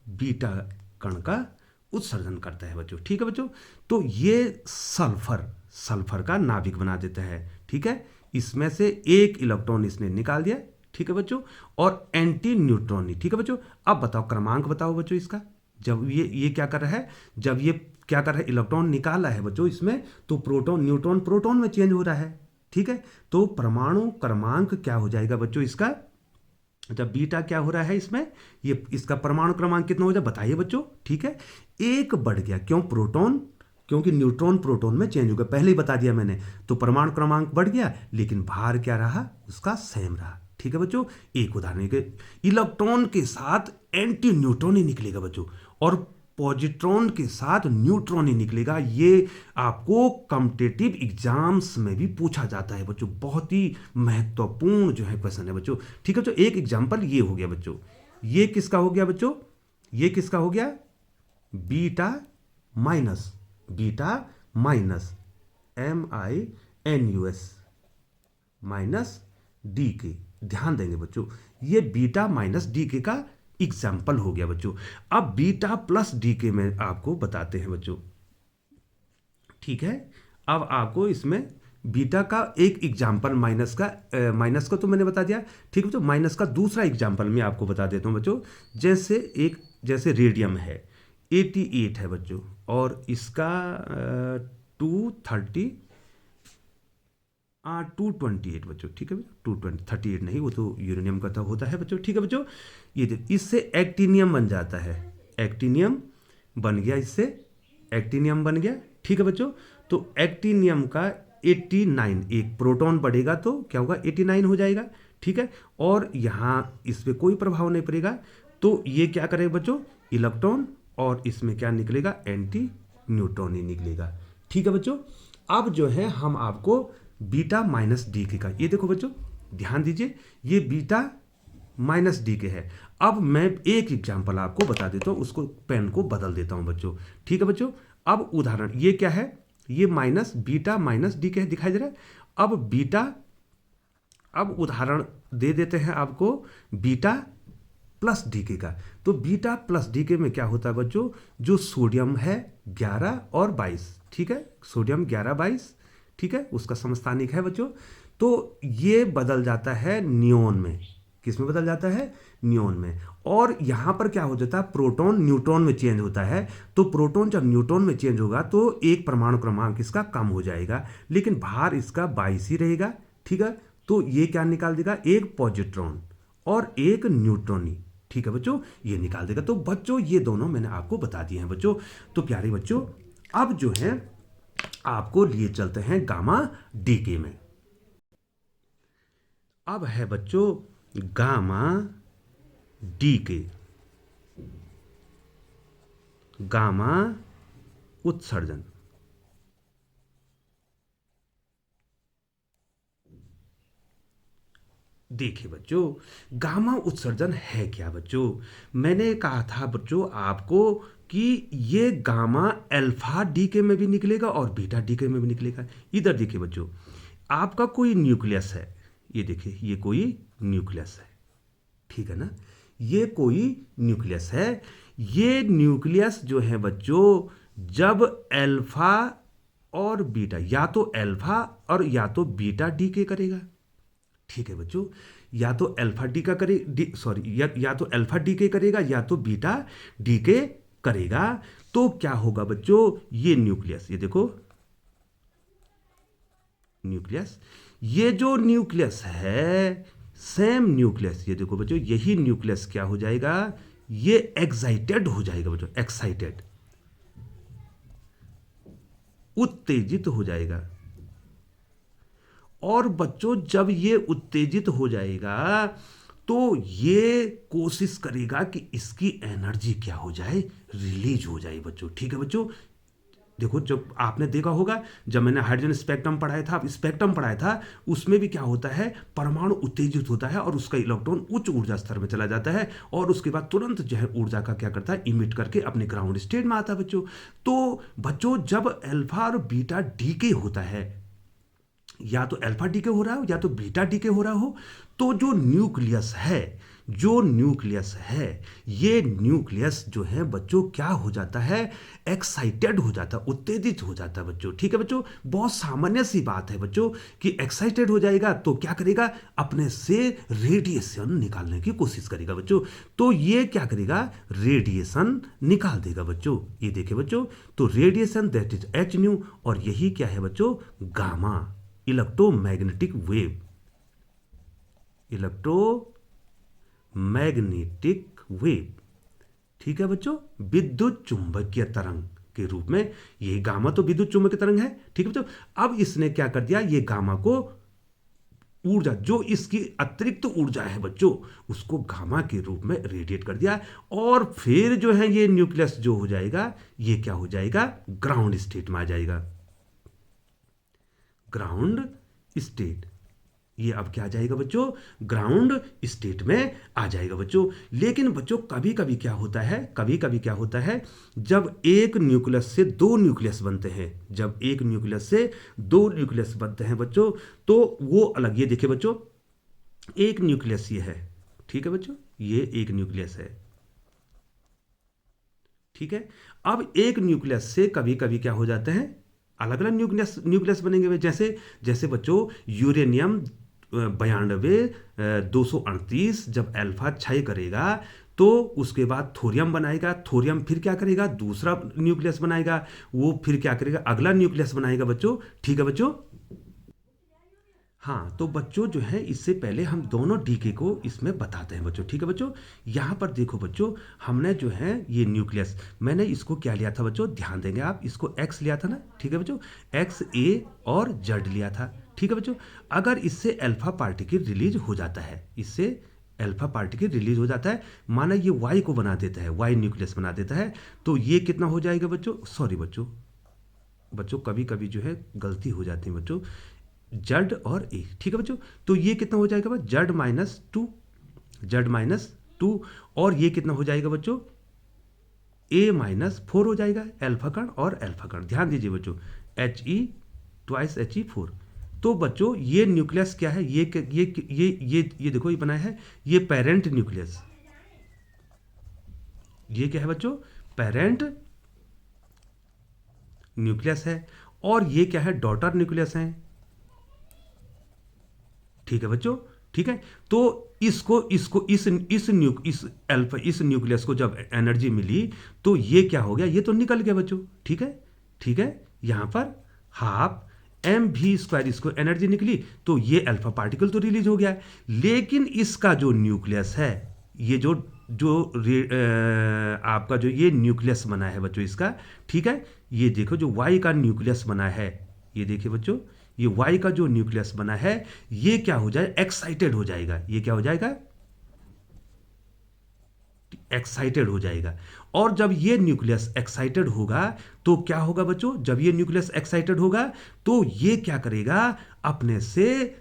बीटा कण का उत्सर्जन करता है बच्चों। ठीक है बच्चों, तो ये सल्फर का नाभिक बना देता है। ठीक है, इसमें से एक इलेक्ट्रॉन इसने निकाल दिया। ठीक है बच्चों, और एंटी न्यूट्रॉनी। ठीक है बच्चों, अब बताओ क्रमांक बताओ बच्चों इसका। जब ये क्या कर रहा है, जब ये क्या कर रहा है, इलेक्ट्रॉन निकाला है बच्चों इसमें, तो प्रोटॉन न्यूट्रॉन प्रोटॉन में चेंज हो रहा है। ठीक है, तो परमाणु क्रमांक क्या हो जाएगा बच्चों इसका, जब बीटा क्या हो रहा है इसमें, ये इसका परमाणु क्रमांक कितना हो जाए बताइए बच्चों। ठीक है, एक बढ़ गया, क्यों, प्रोटॉन, क्योंकि न्यूट्रॉन प्रोटॉन में चेंज हो गया, पहले ही बता दिया मैंने, तो परमाणु क्रमांक बढ़ गया, लेकिन भार क्या रहा, उसका सेम रहा। ठीक है बच्चों, एक उदाहरण के इलेक्ट्रॉन के साथ एंटी न्यूट्रॉन ही निकलेगा बच्चों, और पॉजिट्रॉन के साथ न्यूट्रॉन ही निकलेगा। ये आपको कॉम्पिटिटिव एग्जाम्स में भी पूछा जाता है बच्चों, बहुत ही महत्वपूर्ण जो है क्वेश्चन है बच्चों। ठीक है बच्चों, एक एग्जाम्पल ये हो गया बच्चों, ये किसका हो गया बच्चों, ये किसका हो गया, beta minus MINUS minus D के। ध्यान देंगे बच्चों, ये बीटा माइनस डी के का एग्जाम्पल हो गया बच्चों। अब बीटा प्लस डी के में आपको बताते हैं बच्चों। ठीक है, अब आपको इसमें बीटा का एक एग्जाम्पल, माइनस का तो मैंने बता दिया। ठीक है बच्चों, माइनस का दूसरा एग्जाम्पल मैं आपको बता देता हूँ बच्चों। जैसे रेडियम है 88 है बच्चों, और इसका 228 बच्चों। ठीक है, 238 नहीं, वो तो यूरेनियम का तो होता है बच्चों। ठीक है बच्चों, ये इससे एक्टिनियम बन जाता है, एक्टिनियम बन गया, इससे एक्टिनियम बन गया। ठीक है बच्चों, तो एक्टिनियम का 89, एक प्रोटॉन बढ़ेगा तो क्या होगा, 89 हो जाएगा। ठीक है, और यहाँ इस पर कोई प्रभाव नहीं पड़ेगा, तो ये क्या करेगा बच्चों, इलेक्ट्रॉन, और इसमें क्या निकलेगा, एंटी न्यूट्रॉन ही निकलेगा। ठीक है बच्चों, अब जो है हम आपको बीटा माइनस डी के का, ये देखो बच्चों ध्यान दीजिए, ये बीटा माइनस डी के है। अब मैं एक एग्जाम्पल आपको बता देता हूँ, उसको पेन को बदल देता हूँ बच्चों। ठीक है बच्चों, अब उदाहरण ये क्या है, ये माइनस बीटा माइनस डी के दिखाई दे रहा है। अब उदाहरण दे देते हैं आपको बीटा प्लस डी के का। तो बीटा प्लस डी के में क्या होता है बच्चों, जो सोडियम है 11 और 22, ठीक है, सोडियम 11 22, ठीक है, उसका समस्थानिक है बच्चों, तो ये बदल जाता है नियोन में। किस में बदल जाता है, नियोन में। और यहां पर क्या हो जाता है, प्रोटॉन न्यूट्रॉन में चेंज होता है। तो प्रोटॉन जब न्यूट्रॉन में चेंज होगा तो एक परमाणु क्रमांक इसका कम हो जाएगा, लेकिन भार इसका 22 ही रहेगा। ठीक है, तो ये क्या निकाल देगा, एक पॉजिट्रॉन और एक न्यूट्रॉनी। ठीक है बच्चों, ये निकाल देगा। तो बच्चों ये दोनों मैंने आपको बता दिए हैं बच्चों। तो प्यारे बच्चों, अब जो है आपको लिए चलते हैं गामा डीके में। अब है बच्चों गामा डीके, गामा उत्सर्जन। देखिए बच्चों, गामा उत्सर्जन है क्या बच्चों, मैंने कहा था बच्चों आपको कि ये गामा अल्फा डीके में भी निकलेगा और बीटा डीके में भी निकलेगा। इधर देखिए बच्चों, आपका कोई न्यूक्लियस है, ये देखिए ये कोई न्यूक्लियस है, ठीक है ना, ये कोई न्यूक्लियस है। ये न्यूक्लियस जो है बच्चों, जब अल्फा और बीटा, या तो अल्फा और या तो बीटा डीके करेगा। ठीक है बच्चों, या तो अल्फा डी का करे या तो अल्फा डीके करेगा या तो बीटा डीके करेगा। तो क्या होगा बच्चों, ये न्यूक्लियस, ये देखो न्यूक्लियस, ये जो न्यूक्लियस है सेम न्यूक्लियस, ये देखो बच्चों, यही न्यूक्लियस क्या हो जाएगा, ये एक्साइटेड हो जाएगा बच्चों, एक्साइटेड, उत्तेजित हो जाएगा। और बच्चों जब ये उत्तेजित हो जाएगा तो ये कोशिश करेगा कि इसकी एनर्जी क्या हो जाए, रिलीज हो जाए बच्चों। ठीक है बच्चों, देखो जब आपने देखा होगा, जब मैंने हाइड्रोजन स्पेक्ट्रम पढ़ाया था, स्पेक्ट्रम पढ़ाया था, उसमें भी क्या होता है, परमाणु उत्तेजित होता है और उसका इलेक्ट्रॉन उच्च ऊर्जा स्तर में चला जाता है और उसके बाद तुरंत जो है ऊर्जा का क्या करता है, इमिट करके अपने ग्राउंड स्टेट में आता है बच्चों। तो बच्चों जब अल्फा और बीटा डीके होता है, या तो अल्फा डीके हो रहा हो या तो बीटा डीके हो रहा हो, तो जो न्यूक्लियस है, जो न्यूक्लियस है, ये न्यूक्लियस जो है बच्चों क्या हो जाता है, एक्साइटेड हो जाता है, उत्तेजित हो जाता है बच्चों। ठीक है बच्चों, बहुत सामान्य सी बात है बच्चों कि एक्साइटेड हो जाएगा तो क्या करेगा, अपने से रेडिएशन निकालने की कोशिश करेगा बच्चों। तो ये क्या करेगा, रेडिएशन निकाल देगा बच्चों। ये देखिए बच्चों, तो radiation that is H new, और यही क्या है बच्चों, gamma, electromagnetic wave, electromagnetic wave. ठीक है बच्चों, विद्युत चुंबकीय तरंग के रूप में, ये गामा तो विद्युत चुंबकीय तरंग है। ठीक है बच्चों, अब इसने क्या कर दिया, ये गामा को ऊर्जा, जो इसकी अतिरिक्त ऊर्जा है बच्चों, उसको गामा के रूप में रेडिएट कर दिया, और फिर जो है ये न्यूक्लियस जो हो जाएगा, ये क्या हो जाएगा, ग्राउंड स्टेट में आ जाएगा। ग्राउंड स्टेट, ये अब क्या आ जाएगा बच्चों, ग्राउंड स्टेट में आ जाएगा बच्चों। लेकिन बच्चों कभी कभी क्या होता है, कभी कभी क्या होता है, जब एक न्यूक्लियस से दो न्यूक्लियस बनते हैं, जब एक न्यूक्लियस से दो न्यूक्लियस बनते हैं बच्चों, तो वो अलग, ये देखिए बच्चों, एक न्यूक्लियस ये है। ठीक है बच्चों, ये एक न्यूक्लियस है। ठीक है, अब एक न्यूक्लियस से कभी कभी क्या हो जाते हैं, अलग अलग न्यूक्लियस न्यूक्लियस बनेंगे। जैसे जैसे बच्चों यूरेनियम 92 238 जब अल्फा क्षय करेगा, तो उसके बाद थोरियम बनाएगा, थोरियम फिर क्या करेगा, दूसरा न्यूक्लियस बनाएगा, वो फिर क्या करेगा, अगला न्यूक्लियस बनाएगा बच्चों। ठीक है बच्चों, हाँ, तो बच्चों जो है, इससे पहले हम दोनों डीके को इसमें बताते हैं बच्चों। ठीक है बच्चों, यहाँ पर देखो बच्चों, हमने जो है ये न्यूक्लियस, मैंने इसको क्या लिया था बच्चों, ध्यान देंगे आप, इसको एक्स लिया था ना। ठीक है बच्चों, एक्स, ए और जेड लिया था। ठीक है बच्चों, अगर इससे अल्फा पार्टिकल रिलीज हो जाता है, इससे अल्फा पार्टिकल रिलीज हो जाता है, माना ये वाई को बना देता है, वाई न्यूक्लियस बना देता है, तो ये कितना हो जाएगा बच्चों, सॉरी बच्चों, बच्चों कभी कभी जो है गलती हो जाती है बच्चों, जेड और ए। ठीक है बच्चों, तो ये कितना हो जाएगा, Z minus two, Z minus two, और ये कितना हो जाएगा बच्चों, ए माइनस 4 हो जाएगा, अल्फा कण और अल्फा कण। ध्यान दीजिए बच्चों, H E twice H E 4। तो बच्चों ये न्यूक्लियस क्या है, ये देखो, ये बनाया है, ये पेरेंट न्यूक्लियस, ये क्या है बच्चों, पेरेंट न्यूक्लियस है, और ये क्या है, डॉटर न्यूक्लियस है। ठीक है बच्चों, ठीक है, तो इसको इसको इस अल्फा, इस न्यूक्लियस को जब एनर्जी मिली, तो ये क्या हो गया, ये तो निकल गया बच्चों। ठीक है, ठीक है, यहां पर हाफ एम भी स्क्वायर, इसको एनर्जी निकली, तो ये अल्फा पार्टिकल तो रिलीज हो गया है। लेकिन इसका जो न्यूक्लियस है, ये जो जो आपका जो ये न्यूक्लियस बना है बच्चों इसका, ठीक है, ये देखो जो वाई का न्यूक्लियस बना है, ये देखिए बच्चों, ये वाई का जो न्यूक्लियस बना है, ये क्या हो जाए, एक्साइटेड हो जाएगा। ये क्या हो जाएगा, एक्साइटेड हो जाएगा। और जब ये न्यूक्लियस एक्साइटेड होगा, तो क्या होगा बच्चों, जब ये न्यूक्लियस एक्साइटेड होगा, तो ये क्या करेगा, अपने से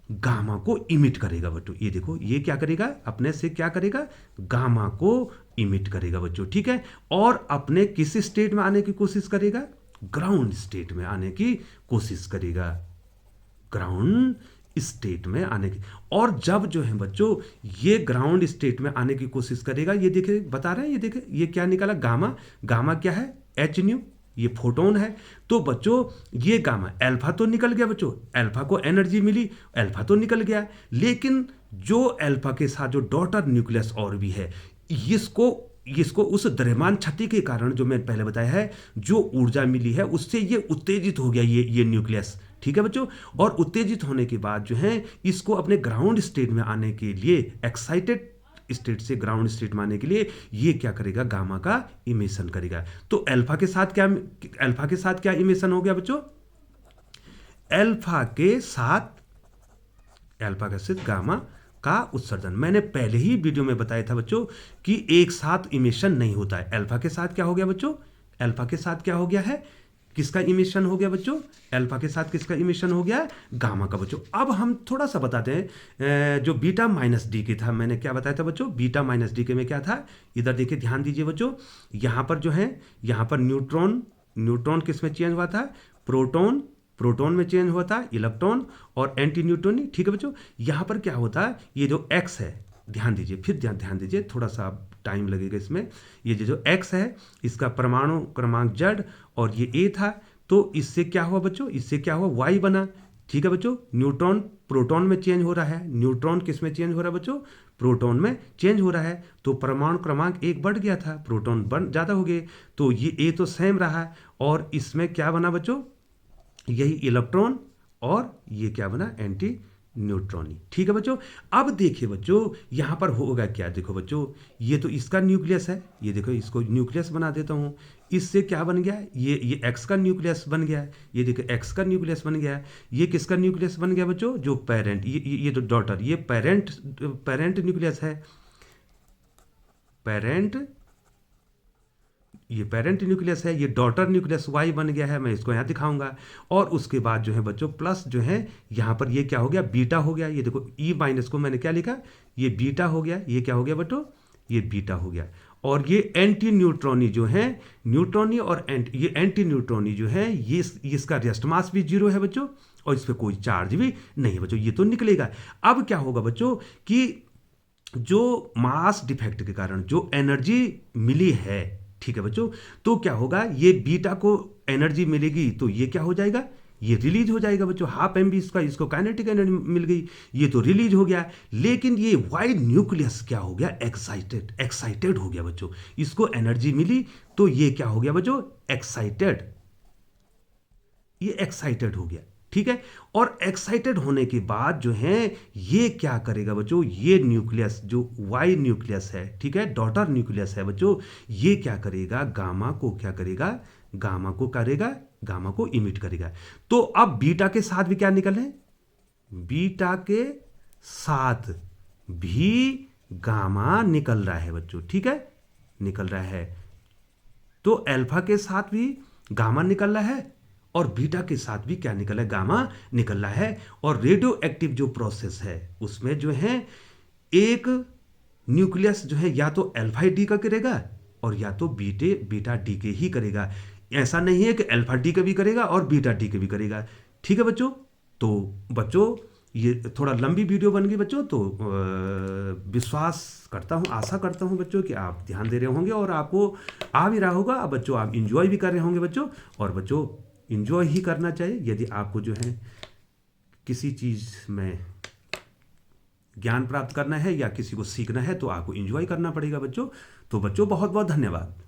गामा को इमिट करेगा बच्चों। ये देखो, ये क्या करेगा, अपने से क्या करेगा, गामा को इमिट करेगा बच्चों। ठीक है, और अपने किस स्टेट में आने की कोशिश करेगा, ग्राउंड स्टेट में आने की कोशिश करेगा, ग्राउंड स्टेट में आने की। और जब जो है बच्चों ये ग्राउंड स्टेट में आने की कोशिश करेगा, ये देखे बता रहे हैं, ये देखे, ये क्या निकाला, गामा। गामा क्या है, एच न्यू, ये फोटोन है। तो बच्चों ये गामा, अल्फा तो निकल गया बच्चों, अल्फा को एनर्जी मिली, अल्फा तो निकल गया, लेकिन जो अल्फा के साथ जो डॉटर न्यूक्लियस और भी है, इसको इसको उस द्रव्यमान क्षति के कारण, जो मैं पहले बताया है, जो ऊर्जा मिली है, उससे ये उत्तेजित हो गया, ये न्यूक्लियस। ठीक है बच्चों, और उत्तेजित होने के बाद जो है, इसको अपने ग्राउंड स्टेट में आने के लिए, एक्साइटेड स्टेट से ग्राउंड स्टेट में आने के लिए, ये क्या करेगा, गामा का इमिशन करेगा। तो अल्फा के साथ क्या इमिशन हो गया बच्चों, अल्फा के साथ गामा का उत्सर्जन। मैंने पहले ही वीडियो में बताया था बच्चों कि एक साथ इमिशन नहीं होता है। अल्फा के साथ क्या हो गया बच्चों, अल्फा के साथ क्या हो गया है, किसका इमिशन हो गया बच्चों, अल्फा के साथ किसका इमिशन हो गया, गामा का बच्चों। अब हम थोड़ा सा बताते हैं, जो बीटा माइनस डी के था, मैंने क्या बताया था बच्चों, बीटा माइनस डी के में क्या था, इधर देखिए, ध्यान दीजिए बच्चों, यहां पर जो है, यहां पर न्यूट्रॉन किस में चेंज हुआ था, प्रोटॉन में चेंज हुआ था, इलेक्ट्रॉन और एंटी न्यूट्रॉनी। ठीक है बच्चों, यहां पर क्या होता है, ये जो एक्स है, ध्यान दीजिए, फिर ध्यान दीजिए, थोड़ा सा टाइम लगेगा इसमें। ये जो x है इसका परमाणु क्रमांक Z और ये A था, तो इससे क्या हुआ बच्चों, इससे क्या हुआ Y बना। ठीक है बच्चों, न्यूट्रॉन प्रोटॉन में चेंज हो रहा है, न्यूट्रॉन किस में चेंज हो रहा है बच्चों, प्रोटॉन में चेंज हो रहा है। तो परमाणु क्रमांक 1 बढ़ गया था, प्रोटॉन बढ़ ज़्यादा हो गए, तो ये A तो सेम रहा और इसमें क्या बना बच्चों, यही इलेक्ट्रॉन और ये क्या बना, एंटी न्यूट्रॉनी। ठीक है बच्चों। अब देखिए बच्चों यहां पर होगा क्या, देखो बच्चों ये तो इसका न्यूक्लियस है, ये देखो इसको न्यूक्लियस बना देता हूं, इससे क्या बन गया, ये एक्स का न्यूक्लियस बन गया, ये देखो एक्स का न्यूक्लियस बन गया। ये किसका न्यूक्लियस बन गया बच्चों, जो पेरेंट, ये जो डॉटर, ये पेरेंट न्यूक्लियस है, पेरेंट, ये पेरेंट न्यूक्लियस है, ये डॉटर न्यूक्लियस वाई बन गया है, मैं इसको यहाँ दिखाऊंगा। और उसके बाद जो है बच्चों प्लस जो है यहाँ पर ये क्या हो गया, बीटा हो गया। ये देखो ई माइनस को मैंने क्या लिखा, ये बीटा हो गया, ये क्या हो गया बच्चों, ये बीटा हो गया। और ये एंटी न्यूट्रॉनी जो है, न्यूट्रॉनी और ये एंटी न्यूट्रॉनी जो है, ये इसका रेस्ट मास भी 0 है बच्चों, और इस पर कोई चार्ज भी नहीं है बच्चों, ये तो निकलेगा। अब क्या होगा बच्चों कि जो मास डिफेक्ट के कारण जो एनर्जी मिली है, ठीक है बच्चों, तो क्या होगा, ये बीटा को एनर्जी मिलेगी तो ये क्या हो जाएगा, ये रिलीज हो जाएगा बच्चों, हाफ एम बी इसको काइनेटिक एनर्जी मिल गई, ये तो रिलीज हो गया। लेकिन ये वाई न्यूक्लियस क्या हो गया, एक्साइटेड हो गया बच्चों, इसको एनर्जी मिली तो ये क्या हो गया बच्चों, एक्साइटेड, ये एक्साइटेड हो गया। ठीक है, और एक्साइटेड होने के बाद जो है ये क्या करेगा बच्चों, ये न्यूक्लियस जो वाई न्यूक्लियस है, ठीक है, डॉटर न्यूक्लियस है बच्चों, ये क्या करेगा, गामा को क्या करेगा, गामा को करेगा, गामा को इमिट करेगा। तो अब बीटा के साथ भी क्या निकल है, बीटा के साथ भी गामा निकल रहा है बच्चों, ठीक है, निकल रहा है। तो अल्फा के साथ भी गामा निकल रहा है और बीटा के साथ भी क्या निकल रहा है, गामा निकल रहा है। और रेडियो एक्टिव जो प्रोसेस है उसमें जो है एक न्यूक्लियस जो है या तो अल्फा डी का करेगा और या तो बीटा डी के ही करेगा। ऐसा नहीं है कि अल्फा डी का भी करेगा और बीटा डी का भी करेगा। ठीक है बच्चों, तो बच्चों ये थोड़ा लंबी वीडियो बन गई बच्चों, तो विश्वास करता हूँ, आशा करता हूँ बच्चों कि आप ध्यान दे रहे होंगे और आपको आ भी रहा होगा। अब बच्चों आप इंजॉय भी कर रहे होंगे बच्चों, और बच्चों इंजॉय ही करना चाहिए। यदि आपको जो है किसी चीज़ में ज्ञान प्राप्त करना है या किसी को सीखना है तो आपको इंजॉय करना पड़ेगा बच्चों। तो बच्चों बहुत बहुत धन्यवाद।